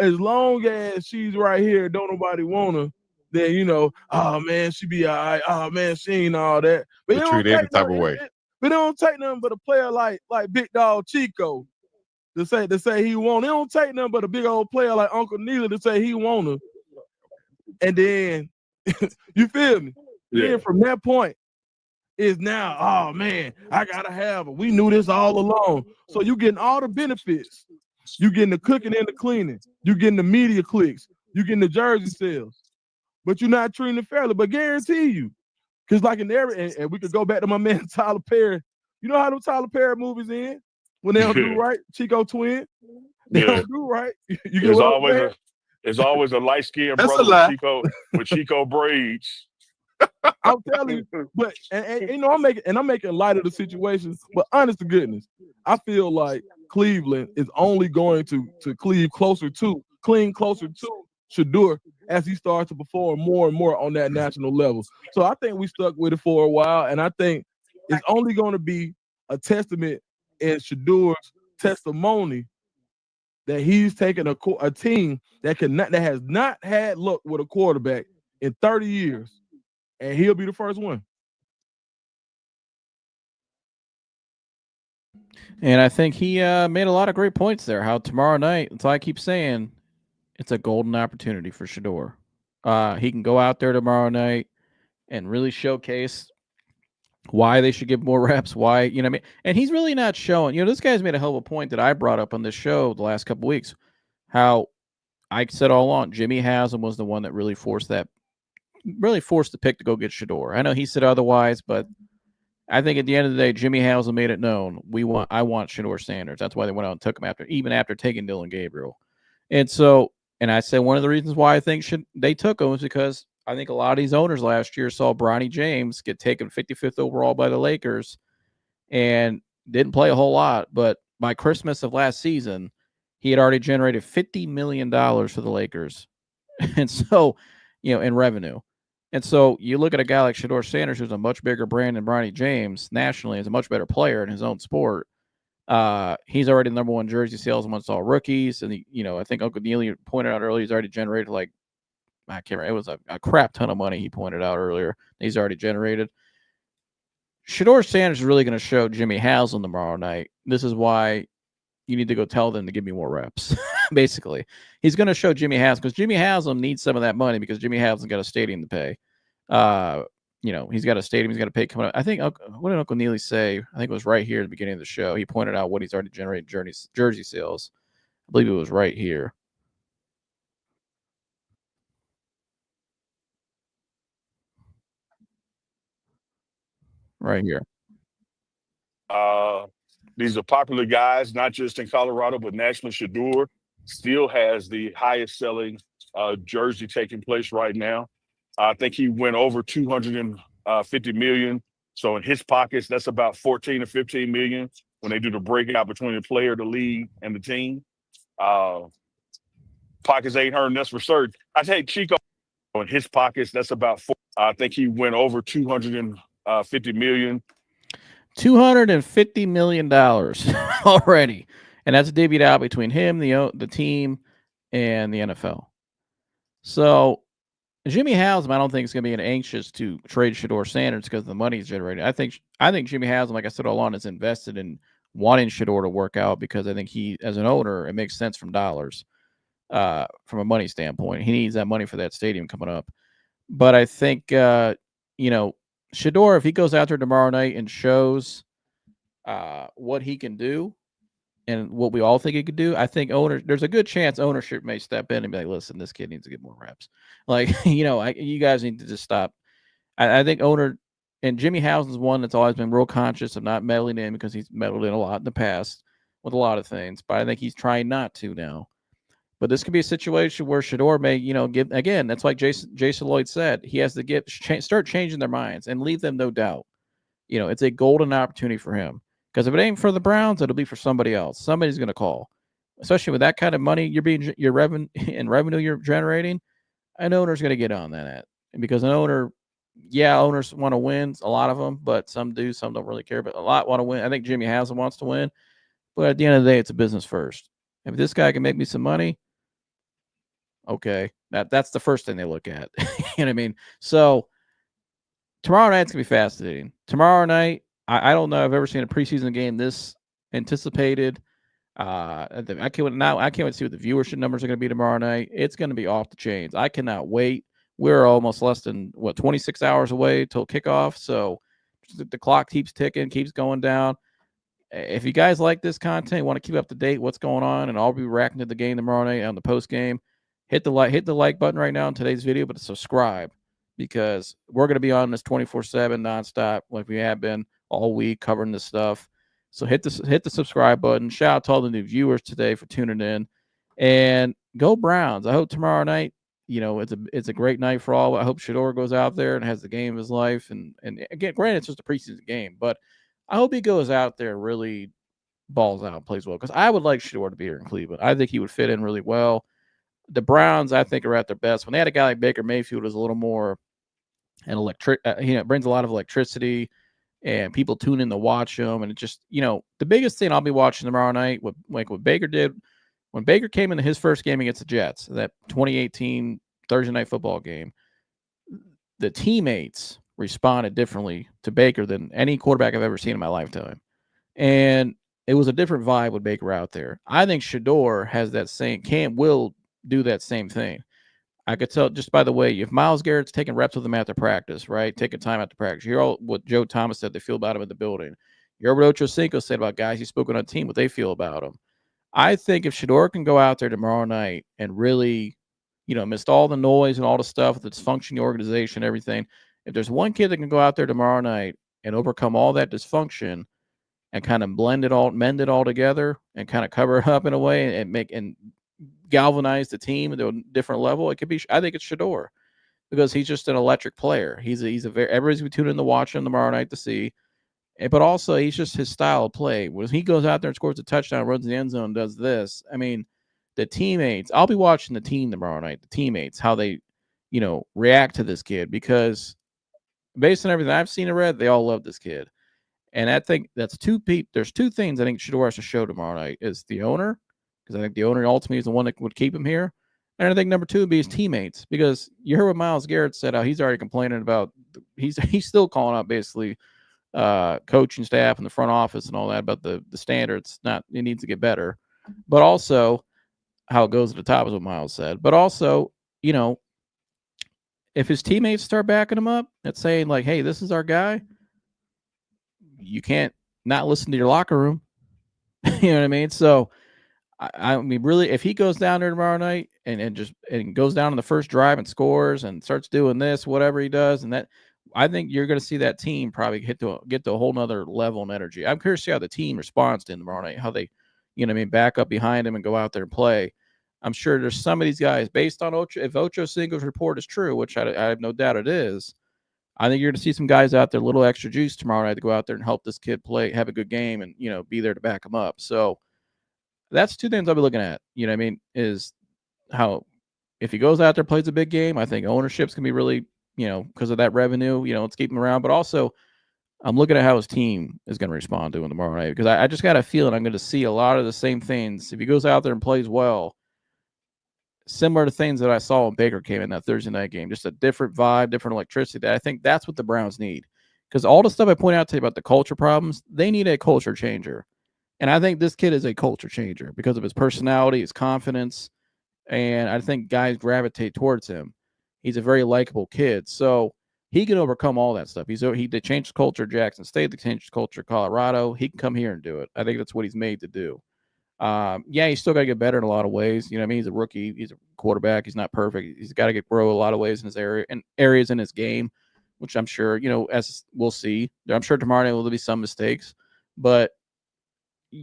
as long as she's right here, don't nobody want her. Then oh man, she be all right. Oh man, she ain't all that. But They treat any type of way. But they don't take nothing but a player like Big Dog Chico to say he want. They don't take nothing but a big old player like Uncle Neely to say he want her. And then you feel me? Yeah. Then from that point is now, oh man, I gotta have her. We knew this all along. So you getting all the benefits. You getting the cooking and the cleaning. You getting the media clicks. You getting the jersey sales. But you're not treating it fairly. But guarantee you, because like in every, and we could go back to my man Tyler Perry. You know how them Tyler Perry movies end when they don't do right? Chico twin, they don't do right. There's always a light skinned brother with Chico braids. I'm telling you, but and I'm making light of the situation. But honest to goodness, I feel like Cleveland is only going to clean closer to Shedeur as he starts to perform more and more on that national level. So I think we stuck with it for a while, and I think it's only going to be a testament in Shedeur's testimony that he's taken a team that has not had luck with a quarterback in 30 years. And he'll be the first one. And I think he made a lot of great points there. How tomorrow night, that's why I keep saying, it's a golden opportunity for Shedeur. He can go out there tomorrow night and really showcase why they should give more reps, why, what I mean? And he's really not showing, this guy's made a hell of a point that I brought up on this show the last couple weeks, how I said all along, Jimmy Haslam was the one that really forced the pick to go get Shedeur. I know he said otherwise, but I think at the end of the day, Jimmy Haslam made it known I want Shedeur Sanders. That's why they went out and took him even after taking Dylan Gabriel. And so, and I said one of the reasons why I think they took him was because I think a lot of these owners last year saw Bronny James get taken 55th overall by the Lakers and didn't play a whole lot. But by Christmas of last season, he had already generated $50 million for the Lakers. And so, in revenue. And so you look at a guy like Shedeur Sanders, who's a much bigger brand than Bronny James nationally, is a much better player in his own sport. He's already the number one jersey sales amongst all rookies. And, I think Uncle Neely pointed out earlier, he's already generated I can't remember. It was a crap ton of money he pointed out earlier. He's already generated. Shedeur Sanders is really going to show Jimmy Haslam tomorrow night. This is why you need to go tell them to give me more reps. Basically, he's going to show Jimmy Haslam because Jimmy Haslam needs some of that money because Jimmy Haslam's got a stadium to pay. He's got a stadium he's got to pay coming up. I think what did Uncle Neely say? I think it was right here at the beginning of the show. He pointed out what he's already generated jersey sales. I believe it was right here. Right here. These are popular guys, not just in Colorado, but nationally. Shedeur still has the highest selling jersey taking place right now. I think he went over 250 million. So in his pockets, that's about 14 or 15 million when they do the breakout between the player, the league, and the team. Pockets ain't hurting, that's for certain. I take Chico in his pockets, that's about I think he went over 250 million. $250 million already. And that's divvied out between him, the team, and the NFL. So Jimmy Haslam, I don't think is going to be anxious to trade Shedeur Sanders because the money is generated. I think Jimmy Haslam, like I said all along, is invested in wanting Shedeur to work out because I think he, as an owner, it makes sense from dollars, from a money standpoint. He needs that money for that stadium coming up. But I think, Shedeur, if he goes out there tomorrow night and shows what he can do and what we all think he could do, I think there's a good chance ownership may step in and be like, listen, this kid needs to get more reps. You guys need to just stop. I think and Jimmy Haslam's one that's always been real conscious of not meddling in because he's meddled in a lot in the past with a lot of things, but I think he's trying not to now. But this could be a situation where Shedeur may, give again. That's like Jason Lloyd said. He has to start changing their minds and leave them no doubt. It's a golden opportunity for him because if it ain't for the Browns, it'll be for somebody else. Somebody's going to call, especially with that kind of money your revenue you're generating. An owner's going to get on that, and because owners want to win, a lot of them, but some do, some don't really care. But a lot want to win. I think Jimmy Haslam wants to win, but at the end of the day, it's a business first. If this guy can make me some money, okay, that's the first thing they look at. You know what I mean? So tomorrow night's gonna be fascinating. Tomorrow night, I don't know if I've ever seen a preseason game this anticipated. I can't wait to see what the viewership numbers are going to be tomorrow night. It's going to be off the chains. I cannot wait. We're almost less than 26 hours away till kickoff. So the clock keeps ticking, keeps going down. If you guys like this content, want to keep up to date what's going on, and I'll be reacting to the game tomorrow night on the post game. Hit the like button right now in today's video, but subscribe because we're going to be on this 24/7 nonstop like we have been all week covering this stuff. So hit the subscribe button. Shout out to all the new viewers today for tuning in, and go Browns. I hope tomorrow night, it's a great night for all. I hope Shedeur goes out there and has the game of his life. And again, granted, it's just a preseason game, but I hope he goes out there and really balls out and plays well because I would like Shedeur to be here in Cleveland. I think he would fit in really well. The Browns, I think, are at their best. When they had a guy like Baker Mayfield, was a little more brings a lot of electricity. And people tune in to watch him. And it just, the biggest thing I'll be watching tomorrow night, what Baker did, when Baker came into his first game against the Jets, that 2018 Thursday night football game, the teammates responded differently to Baker than any quarterback I've ever seen in my lifetime. And it was a different vibe with Baker out there. I think Shedeur has that will do that same thing. I could tell just by the way, if Myles Garrett's taking reps with him after practice, right? Taking time after practice. You hear what Joe Thomas said they feel about him in the building. You heard what Ocho Cinco said about guys he's spoken on the team, what they feel about him. I think if Shedeur can go out there tomorrow night and really, amidst all the noise and all the stuff, the dysfunction, the organization, everything, if there's one kid that can go out there tomorrow night and overcome all that dysfunction and kind of mend it all together and kind of cover it up in a way and galvanize the team to a different level, I think it's Shedeur because he's just an electric player. He's a very everybody's gonna be tuning in to watch him tomorrow night to see, but also he's just his style of play. When he goes out there and scores a touchdown, runs in the end zone, does this. I mean, the teammates. I'll be watching the team tomorrow night. The teammates, how they, react to this kid because based on everything I've seen and read, they all love this kid. And I think there's two things I think Shedeur has to show tomorrow night is the owner. Because I think the owner ultimately is the one that would keep him here. And I think number two would be his teammates. Because you heard what Myles Garrett said, how he's already complaining about he's still calling out basically coaching staff and the front office and all that about the standards. It needs to get better. But also how it goes at the top is what Myles said. But also, if his teammates start backing him up and saying like, hey, this is our guy, you can't not listen to your locker room. You know what I mean? So I mean, really, if he goes down there tomorrow night and goes down on the first drive and scores and starts doing this, whatever he does, and that, I think you're going to see that team probably get to a whole nother level and energy. I'm curious to see how the team responds to him tomorrow night, how they, back up behind him and go out there and play. I'm sure there's some of these guys based on if Ocho Cinco's report is true, which I have no doubt it is. I think you're going to see some guys out there, a little extra juice tomorrow night to go out there and help this kid play, have a good game, and be there to back him up. So. That's two things I'll be looking at. Is how if he goes out there, plays a big game, I think ownership's going to be really, because of that revenue, let's keep him around. But also, I'm looking at how his team is going to respond to him tomorrow night because I just got a feeling I'm going to see a lot of the same things. If he goes out there and plays well, similar to things that I saw when Baker came in that Thursday night game, just a different vibe, different electricity. That I think that's what the Browns need. Because all the stuff I point out to you about the culture problems, they need a culture changer. And I think this kid is a culture changer because of his personality, his confidence, and I think guys gravitate towards him. He's a very likable kid, so he can overcome all that stuff. They changed culture at Jackson State, they changed culture at Colorado. He can come here and do it. I think that's what he's made to do. He's still got to get better in a lot of ways. He's a rookie, he's a quarterback, he's not perfect. He's got to grow a lot of ways in his areas in his game, which I'm sure, as we'll see. I'm sure tomorrow night will be some mistakes, but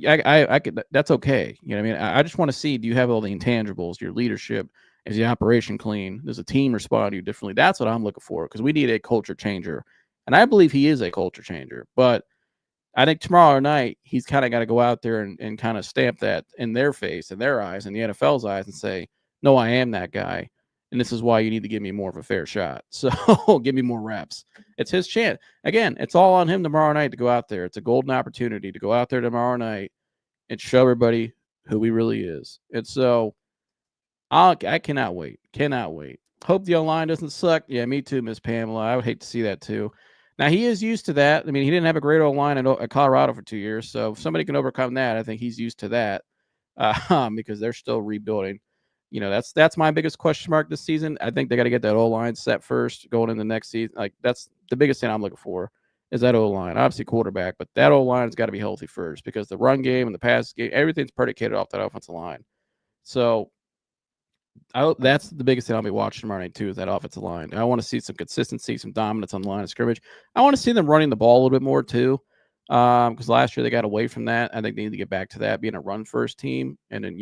I could. That's okay. You know what I mean? I just want to see, do you have all the intangibles, your leadership, is the operation clean? Does the team respond to you differently? That's what I'm looking for, because we need a culture changer. And I believe he is a culture changer. But I think tomorrow night, he's kind of got to go out there and kind of stamp that in their face, in their eyes, in the NFL's eyes, and say, no, I am that guy. And this is why you need to give me more of a fair shot. So give me more reps. It's his chance. Again, it's all on him tomorrow night to go out there. It's a golden opportunity to go out there tomorrow night and show everybody who he really is. And so I cannot wait. Cannot wait. Hope the online doesn't suck. Yeah, me too, Miss Pamela. I would hate to see that too. Now, he is used to that. I mean, he didn't have a great O-line at Colorado for 2 years. So if somebody can overcome that, I think he's used to that because they're still rebuilding. You know, that's my biggest question mark this season. I think they got to get that O-line set first going into the next season. Like, that's the biggest thing I'm looking for, is that O-line. Obviously quarterback, but that O-line has got to be healthy first, because the run game and the pass game, everything's predicated off that offensive line. So that's the biggest thing I'll be watching tomorrow night too, is that offensive line. I want to see some consistency, some dominance on the line of scrimmage. I want to see them running the ball a little bit more too, because last year they got away from that. I think they need to get back to that, being a run-first team, and then,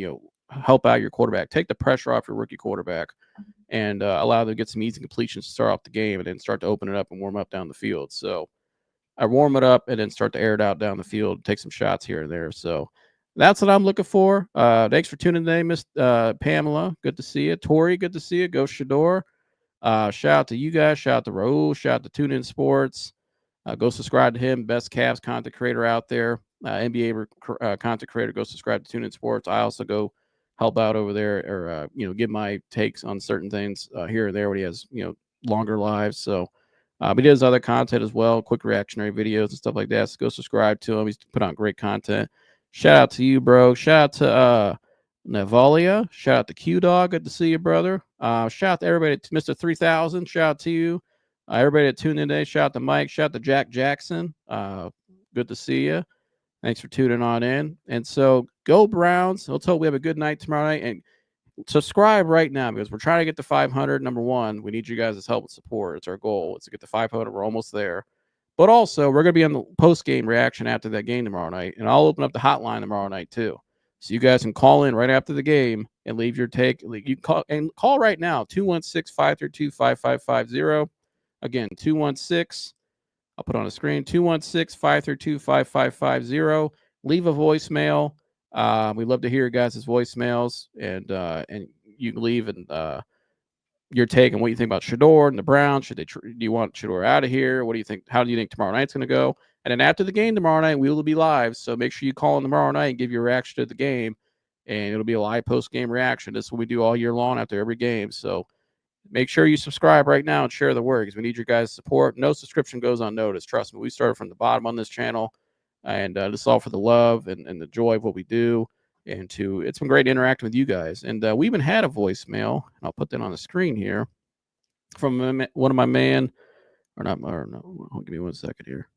help out your quarterback. Take the pressure off your rookie quarterback and allow them to get some easy completions to start off the game, and then start to open it up and warm up down the field. So I warm it up and then start to air it out down the field, take some shots here and there. So that's what I'm looking for. Thanks for tuning in today, Miss Pamela. Good to see you. Tori, good to see you. Go Shedeur. Shout out to you guys. Shout out to Raul. Shout out to Tune In Sports. Go subscribe to him. Best Cavs content creator out there. NBA content creator. Go subscribe to Tune In Sports. I also go help out over there, or give my takes on certain things here and there when he has longer lives. So but he does other content as well, quick reactionary videos and stuff like that. So go subscribe to him. He's put on great content. Shout out to you, bro. Shout out to Navalia. Shout out to Q Dog. Good to see you, brother. Shout out to everybody, to Mr. 3000. Shout out to you. Everybody that tuned in today. Shout out to Mike. Shout out to Jack Jackson. Good to see you. Thanks for tuning on in. And so go Browns. Let's hope we have a good night tomorrow night. And subscribe right now, because we're trying to get to 500. Number one, we need you guys' help and support. It's our goal. It's to get to 500. We're almost there. But also, we're going to be on the post-game reaction after that game tomorrow night. And I'll open up the hotline tomorrow night, too. So you guys can call in right after the game and leave your take. You can call right now, 216-532-5550. Again, 216. I'll put on the screen, 216-532-5550. Leave a voicemail. We love to hear your guys' voicemails, and you can leave your take on what you think about Shedeur and the Browns. Do you want Shedeur out of here? What do you think? How do you think tomorrow night's going to go? And then after the game tomorrow night, we will be live. So make sure you call in tomorrow night and give your reaction to the game, and it'll be a live post-game reaction. This is what we do all year long after every game. So make sure you subscribe right now and share the word, because we need your guys' support. No subscription goes unnoticed. Trust me, we started from the bottom on this channel, and this is all for the love and the joy of what we do. And it's been great interacting with you guys. And we even had a voicemail, and I'll put that on the screen here, from one of my man, no, give me 1 second here.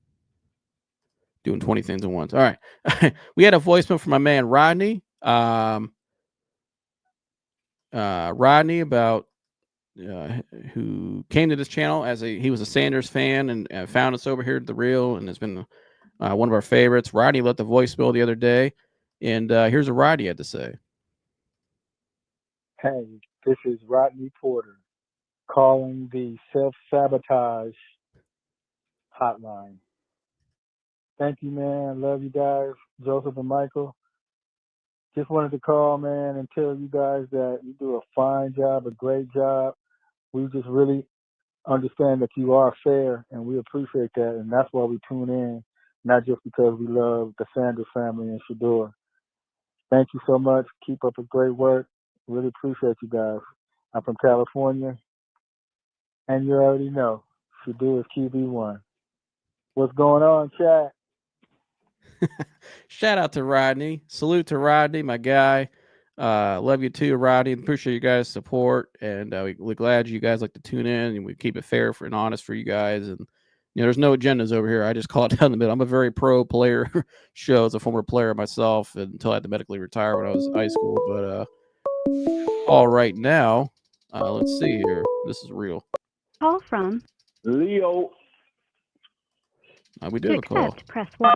Doing 20 things at once. All right. We had a voicemail from my man, Rodney. Rodney, about who came to this channel he was a Sanders fan and found us over here at The Real, and has been one of our favorites. Rodney left the voicemail the other day, and here's what Rodney had to say. Hey, this is Rodney Porter calling the self-sabotage hotline. Thank you, man. Love you guys, Joseph and Michael. Just wanted to call, man, and tell you guys that you do a fine job, a great job. We just really understand that you are fair, and we appreciate that, and that's why we tune in, not just because we love the Sanders family and Shedeur. Thank you so much. Keep up the great work. Really appreciate you guys. I'm from California, and you already know, Shedeur is QB1. What's going on, chat? Shout out to Rodney. Salute to Rodney, my guy. Love you too, Rodney. Appreciate you guys' support, and we're glad you guys like to tune in, and we keep it fair and honest for you guys. And there's no agendas over here. I just call it down the middle. I'm a very pro player show as a former player myself, until I had to medically retire when I was in high school. But all right, now let's see here. This is real. Call from Leo. We do have a call. Press 1.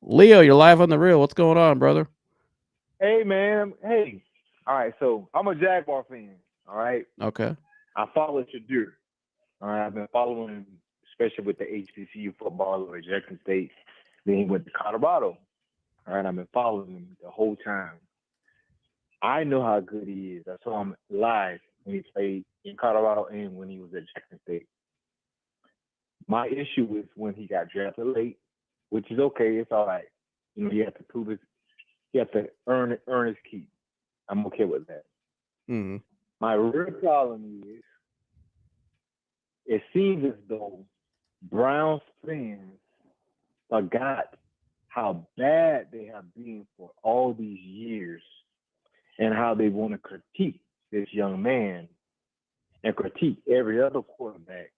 Leo, you're live on the reel. What's going on, brother? Hey, man. Hey. All right. So I'm a Jaguar fan. All right. Okay. I follow Shedeur. All right. I've been following him, especially with the HBCU football at Jackson State. Then he went to Colorado. All right. I've been following him the whole time. I know how good he is. I saw him live when he played in Colorado and when he was at Jackson State. My issue is when he got drafted late, which is okay. It's all right. You know, he has to prove his, he has to earn his keep. I'm okay with that. Mm-hmm. My real problem is, it seems as though Browns fans forgot how bad they have been for all these years and how they want to critique this young man and critique every other quarterback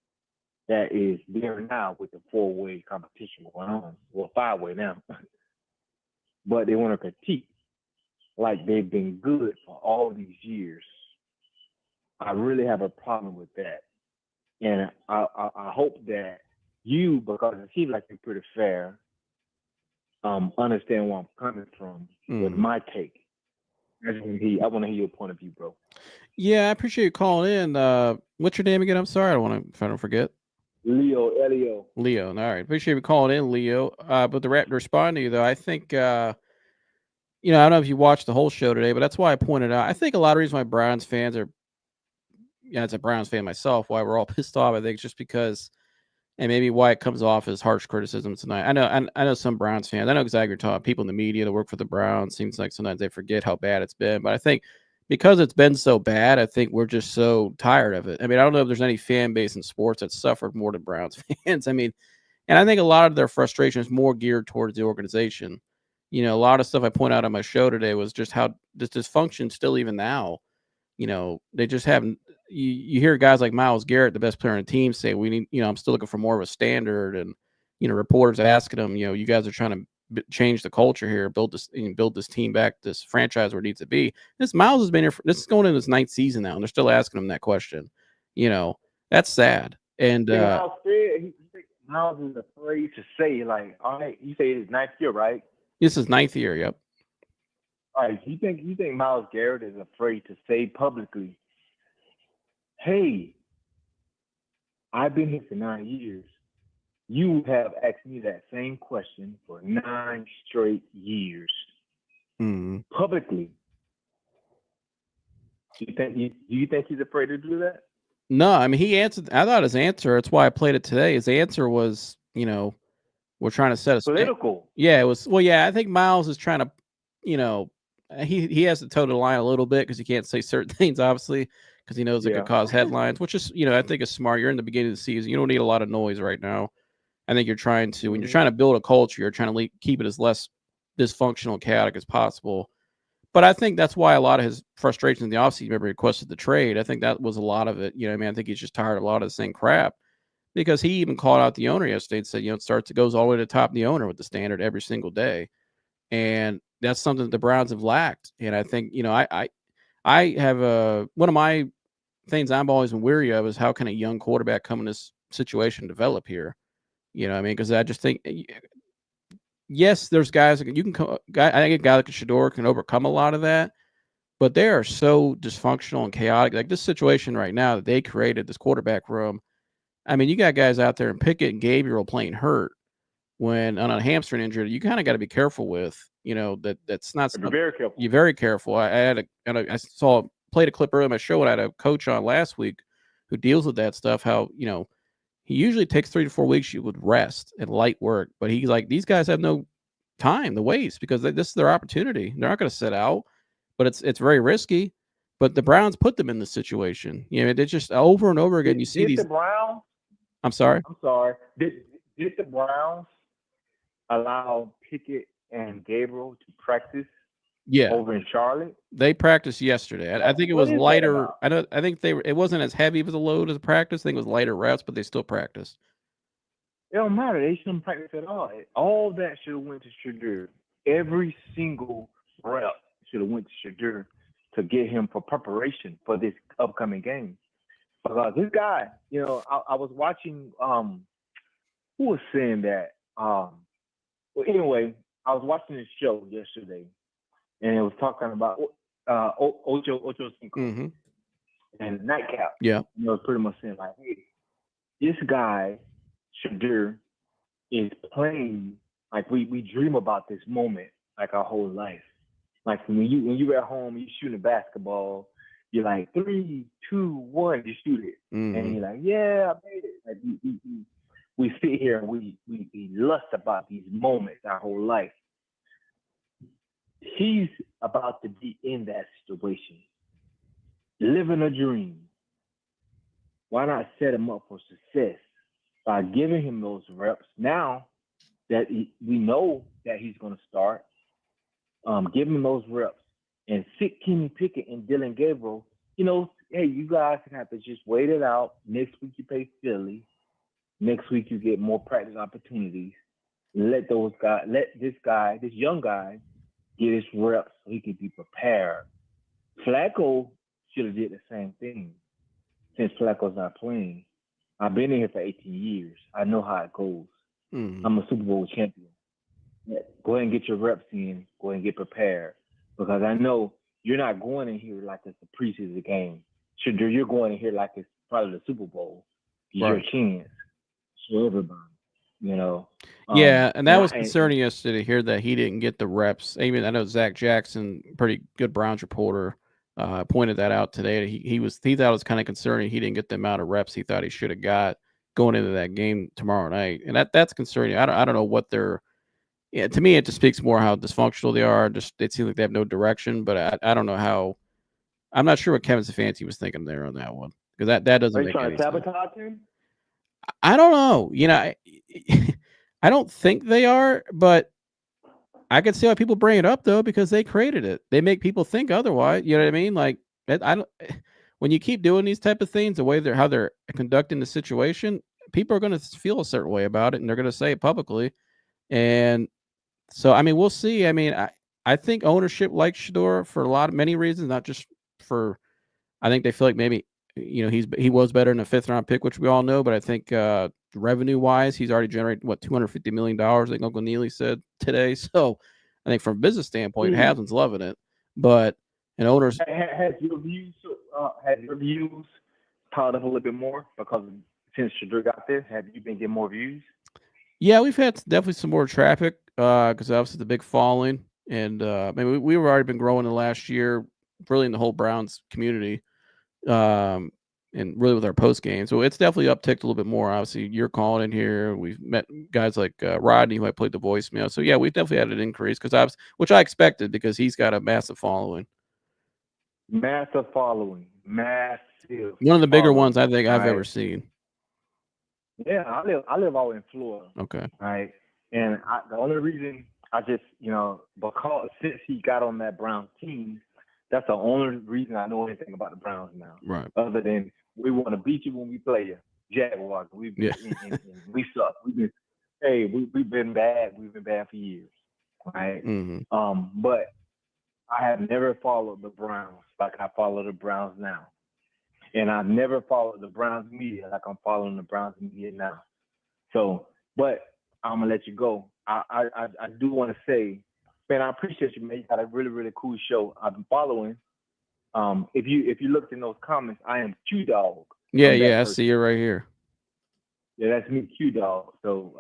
that is there now with the four-way competition going on. Well, five-way now. But they want to critique like they've been good for all these years. I really have a problem with that. And I hope that you, because it seems like you're pretty fair, understand where I'm coming from with my take. I want to hear your point of view, bro. Yeah, I appreciate you calling in. What's your name again? I'm sorry. I don't want to, if I don't forget. Leo, Elio. Leo. All right. Appreciate you calling in, Leo. But to respond to you, though, I think, I don't know if you watched the whole show today, but that's why I pointed out. I think a lot of reasons why Browns fans are, as a Browns fan myself, why we're all pissed off, I think, just because, and maybe why it comes off as harsh criticism tonight. I know some Browns fans. I know exactly what you're talking about. People in the media that work for the Browns, seems like sometimes they forget how bad it's been. But I think because it's been so bad, I think we're just so tired of it. I mean, I don't know if there's any fan base in sports that suffered more than Browns fans. I mean, and I think a lot of their frustration is more geared towards the organization. A lot of stuff I point out on my show today was just how this dysfunction still even now. They just haven't. You hear guys like Myles Garrett, the best player on the team, say we need. I'm still looking for more of a standard, and reporters asking him, you guys are trying to change the culture here, build this team back, this franchise where it needs to be. This Myles has been here. This is going into his 9th season now, and they're still asking him that question. That's sad. And Myles is afraid to say, like, all right, you say it's 9th year, right? This is 9th year. Yep. All right. You think Myles Garrett is afraid to say publicly, hey, I've been here for 9 years. You have asked me that same question for 9 straight years. Publicly. Do you think he's afraid to do that? No, I mean, he answered. I thought his answer, that's why I played it today. His answer was, we're trying to set a political. Yeah, it was. Well, yeah, I think Myles is trying to, he has to toe the line a little bit because he can't say certain things, obviously, because he knows it could cause headlines, which is, I think is smart. You're in the beginning of the season. You don't need a lot of noise right now. I think you're trying to, when you're trying to build a culture, you're trying to keep it as less dysfunctional and chaotic as possible. But I think that's why a lot of his frustration in the offseason, remember, he requested the trade. I think that was a lot of it. I think he's just tired of a lot of the same crap, because he even called out the owner yesterday and said, it goes all the way to the top of the owner with the standard every single day. And that's something that the Browns have lacked. And I think, I have one of my things I've always been weary of is how can a young quarterback come in this situation develop here? Because I just think, yes, there's guys that you can. I think a guy like Shedeur can overcome a lot of that, but they are so dysfunctional and chaotic. Like this situation right now that they created, this quarterback room. I mean, you got guys out there and Pickett and Gabriel playing hurt when on a hamstring injury. You kind of got to be careful with. That's not. Be very careful. You're very careful. I played a clip earlier in my show, and I had a coach on last week who deals with that stuff. How he usually takes 3 to 4 weeks with rest and light work, but he's like, these guys have no time to waste because this is their opportunity. They're not going to sit out, but it's very risky. But the Browns put them in this situation. They just over and over again. You see these. The Browns. I'm sorry. Did the Browns allow Pickett and Gabriel to practice? Yeah. Over in Charlotte. They practiced yesterday. I think it was lighter. I think it wasn't as heavy of a load as a practice. I think it was lighter reps, but they still practiced. It don't matter. They shouldn't practice at all. All that should have went to Shedeur. Every single rep should have went to Shedeur to get him for preparation for this upcoming game. Because this guy, I was watching. Who was saying that? Well, anyway, I was watching this show yesterday, and it was talking about Ocho Cinco and Nightcap. Yeah. And it was pretty much saying like, hey, this guy, Shedeur, is playing like we dream about this moment like our whole life. Like when you're at home, you're shooting a basketball, you're like 3, 2, 1, you shoot it, and you're like, yeah, I made it. Like we sit here and we lust about these moments our whole life. He's about to be in that situation, living a dream. Why not set him up for success by giving him those reps now that we know that he's going to start? Give him those reps and sit Kenny Pickett and Dylan Gabriel. You know, hey, you guys have to just wait it out. Next week you play Philly. Next week you get more practice opportunities. Let this young guy, get his reps so he can be prepared. Flacco should have did the same thing. Since Flacco's not playing, I've been in here for 18 years. I know how it goes. I'm a Super Bowl champion. Go ahead and get your reps in. Go ahead and get prepared. Because I know you're not going in here like it's a preseason game. Shedeur, you're going in here like it's probably the Super Bowl. It's your chance. Show everybody, you know. Yeah, and that was concerning yesterday to hear that he didn't get the reps. Even I know Zach Jackson, pretty good Browns reporter, pointed that out today. He thought it was kind of concerning he didn't get the amount of reps he thought he should have got going into that game tomorrow night, and that's concerning. I don't know what they're. Yeah, to me, it just speaks more how dysfunctional they are. Just it seems like they have no direction, but I don't know how. I'm not sure what Kevin Stefanski was thinking there on that one because that doesn't make any sense. Are you trying to sabotage him? I don't know. You know, I don't think they are, but I can see why people bring it up though because they created it. They make people think otherwise. You know what I mean? Like I don't. When you keep doing these type of things, the way how they're conducting the situation, people are going to feel a certain way about it, and they're going to say it publicly. And so, I mean, we'll see. I mean, I think ownership likes Shedeur for many reasons, not just for. I think they feel like maybe he was better in a 5th round pick, which we all know. But I think revenue wise, he's already generated $250 million. I think Uncle Neely said today. So I think from a business standpoint, Haslam's loving it. But an owner's has your views piled up a little bit more because since Shedeur got there, have you been getting more views? Yeah, we've had definitely some more traffic because obviously the big following, and maybe we've already been growing the last year, really in the whole Browns community, and really with our post game. So it's definitely upticked a little bit more. Obviously, you're calling in here. We've met guys like Rodney who I played the voicemail. So yeah, we've definitely had an increase which I expected because he's got a massive following. Massive following, massive. One of the bigger ones I think I've ever seen. Yeah, I live out in Florida. Okay. Right. And the only reason I just, because since he got on that Browns team, that's the only reason I know anything about the Browns now. Right. Other than we want to beat you when we play you. Jaguars. We suck. We've been bad. We've been bad for years. Right. But I have never followed the Browns like I follow the Browns now. And I've never followed the Browns media like I'm following the Browns media now. So, but I'm gonna let you go. I do want to say, man, I appreciate you, man. You got a really, really cool show. I've been following. If you looked in those comments, I am Q Dog. Yeah, I see you right here. Yeah, that's me, Q Dog. So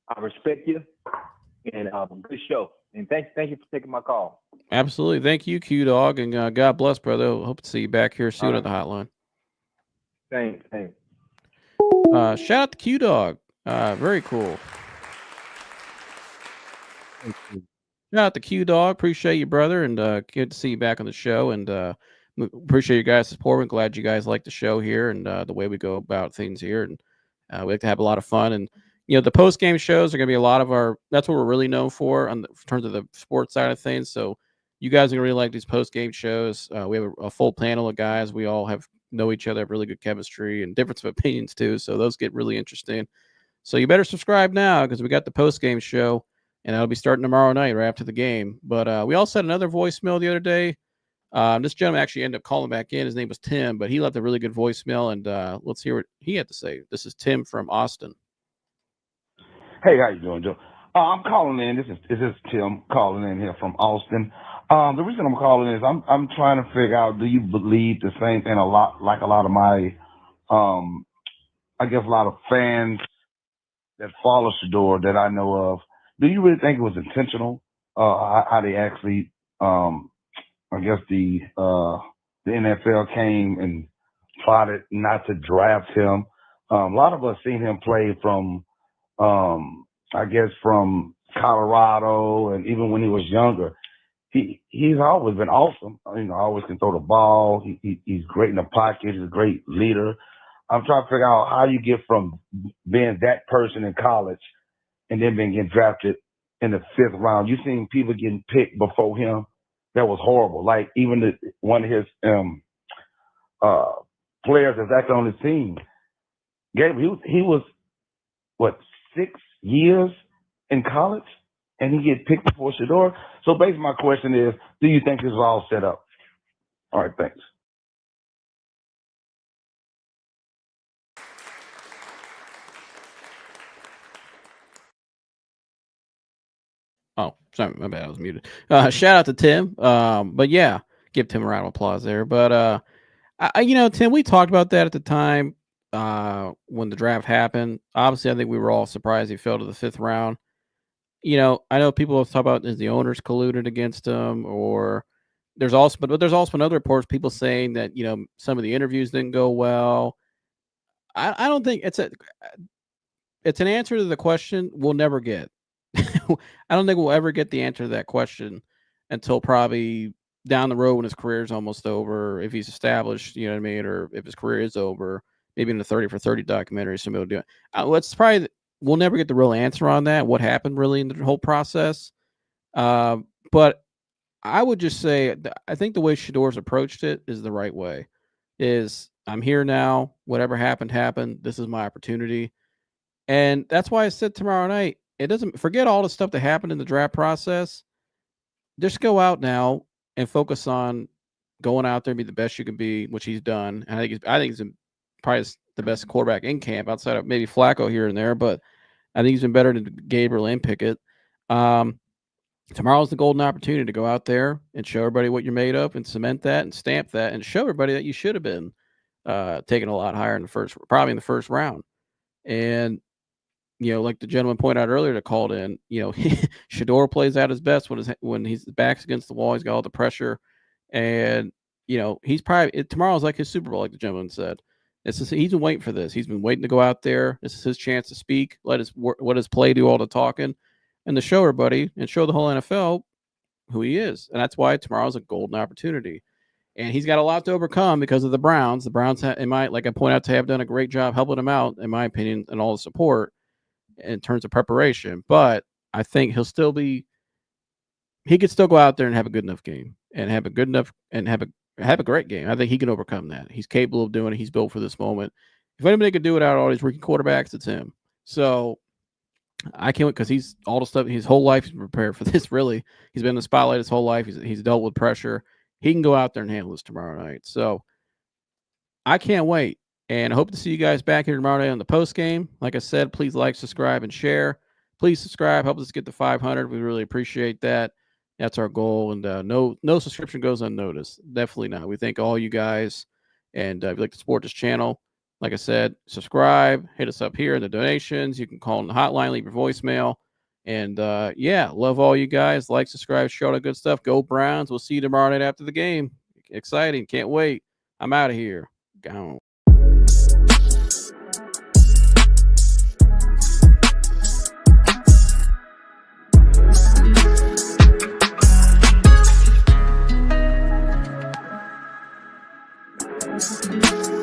I respect you, and good show. And thank you for taking my call. Absolutely. Thank you, Q Dog, and God bless, brother. Hope to see you back here soon at the hotline. Thanks. Shout out to Q Dog. Very cool. Shout out to Q Dog. Appreciate you, brother, and good to see you back on the show. And appreciate you guys' support. We're glad you guys like the show here and the way we go about things here. And we like to have a lot of fun. And the post game shows are going to be a lot of that's what we're really known for in terms of the sports side of things. So you guys are going to really like these post game shows. We have a full panel of guys. We all know each other, have really good chemistry and difference of opinions too. So those get really interesting. So you better subscribe now because we got the post game show, and that'll be starting tomorrow night right after the game. But we also had another voicemail the other day. This gentleman actually ended up calling back in. His name was Tim, but he left a really good voicemail, and let's hear what he had to say. This is Tim from Austin. Hey, how you doing, Joe? I'm calling in. This is Tim calling in here from Austin. The reason I'm calling is I'm trying to figure out, do you believe the same thing a lot of my I guess a lot of fans that follow Shedeur that I know of. Do you really think it was intentional? How they actually I guess the NFL came and plotted not to draft him. A lot of us seen him play from I guess from Colorado, and even when he was younger, he's always been awesome. Always can throw the ball. He's great in the pocket. He's a great leader. I'm trying to figure out how you get from being that person in college and then being getting drafted in the 5th round. You've seen people getting picked before him. That was horrible. Like even one of his players that's actually on the team, he was what, 6 years in college, and he get picked before Shedeur. So basically, my question is, do you think this is all set up? All right, thanks. Oh, sorry, my bad. I was muted. Shout out to Tim. But yeah, give Tim a round of applause there. But Tim, we talked about that at the time when the draft happened. Obviously, I think we were all surprised he fell to the 5th round. I know people have talked about, is the owners colluded against him, or there's also been other reports, people saying that some of the interviews didn't go well. I don't think it's an answer to the question we'll never get. I don't think we'll ever get the answer to that question until probably down the road when his career is almost over, if he's established, you know what I mean, or if his career is over, maybe in the 30 for 30 documentary, somebody will do it. We'll never get the real answer on that, what happened really in the whole process. But I would just say, I think the way Shedeur's approached it is the right way. I'm here now. Whatever happened, happened. This is my opportunity. And that's why I said tomorrow night, it doesn't, forget all the stuff that happened in the draft process. Just go out now and focus on going out there and be the best you can be, which he's done. And I think he's probably the best quarterback in camp, outside of maybe Flacco here and there, but I think he's been better than Gabriel and Pickett. Tomorrow's the golden opportunity to go out there and show everybody what you're made of, and cement that and stamp that, and show everybody that you should have been taken a lot higher in probably in the 1st round. And like the gentleman pointed out earlier that called in, Shedeur plays out his best when his back's against the wall. He's got all the pressure, and he's probably tomorrow's like his Super Bowl, like the gentleman said. He's been waiting for this. He's been waiting to go out there. This is his chance to speak. Let his play do all the talking, and to show everybody and show the whole NFL who he is. And that's why tomorrow's a golden opportunity. And he's got a lot to overcome because of the Browns. The Browns, like I point out, have done a great job helping him out, in my opinion, and all the support in terms of preparation. But I think he could still go out there and have a good enough game, and have a great game. I think he can overcome that. He's capable of doing it. He's built for this moment. If anybody could do it out of all these rookie quarterbacks, it's him. So I can't wait, because he's all the stuff, his whole life he's prepared for this, really. He's been in the spotlight his whole life. He's dealt with pressure. He can go out there and handle this tomorrow night. So I can't wait. And I hope to see you guys back here tomorrow night on the post game. Like I said, please like, subscribe, and share. Please subscribe. Help us get to 500. We really appreciate that. That's our goal. And no subscription goes unnoticed. Definitely not. We thank all you guys. And if you'd like to support this channel, like I said, subscribe. Hit us up here in the donations. You can call on the hotline, leave your voicemail. And love all you guys. Like, subscribe, share all the good stuff. Go Browns. We'll see you tomorrow night after the game. Exciting. Can't wait. I'm out of here. Gone. Thank you.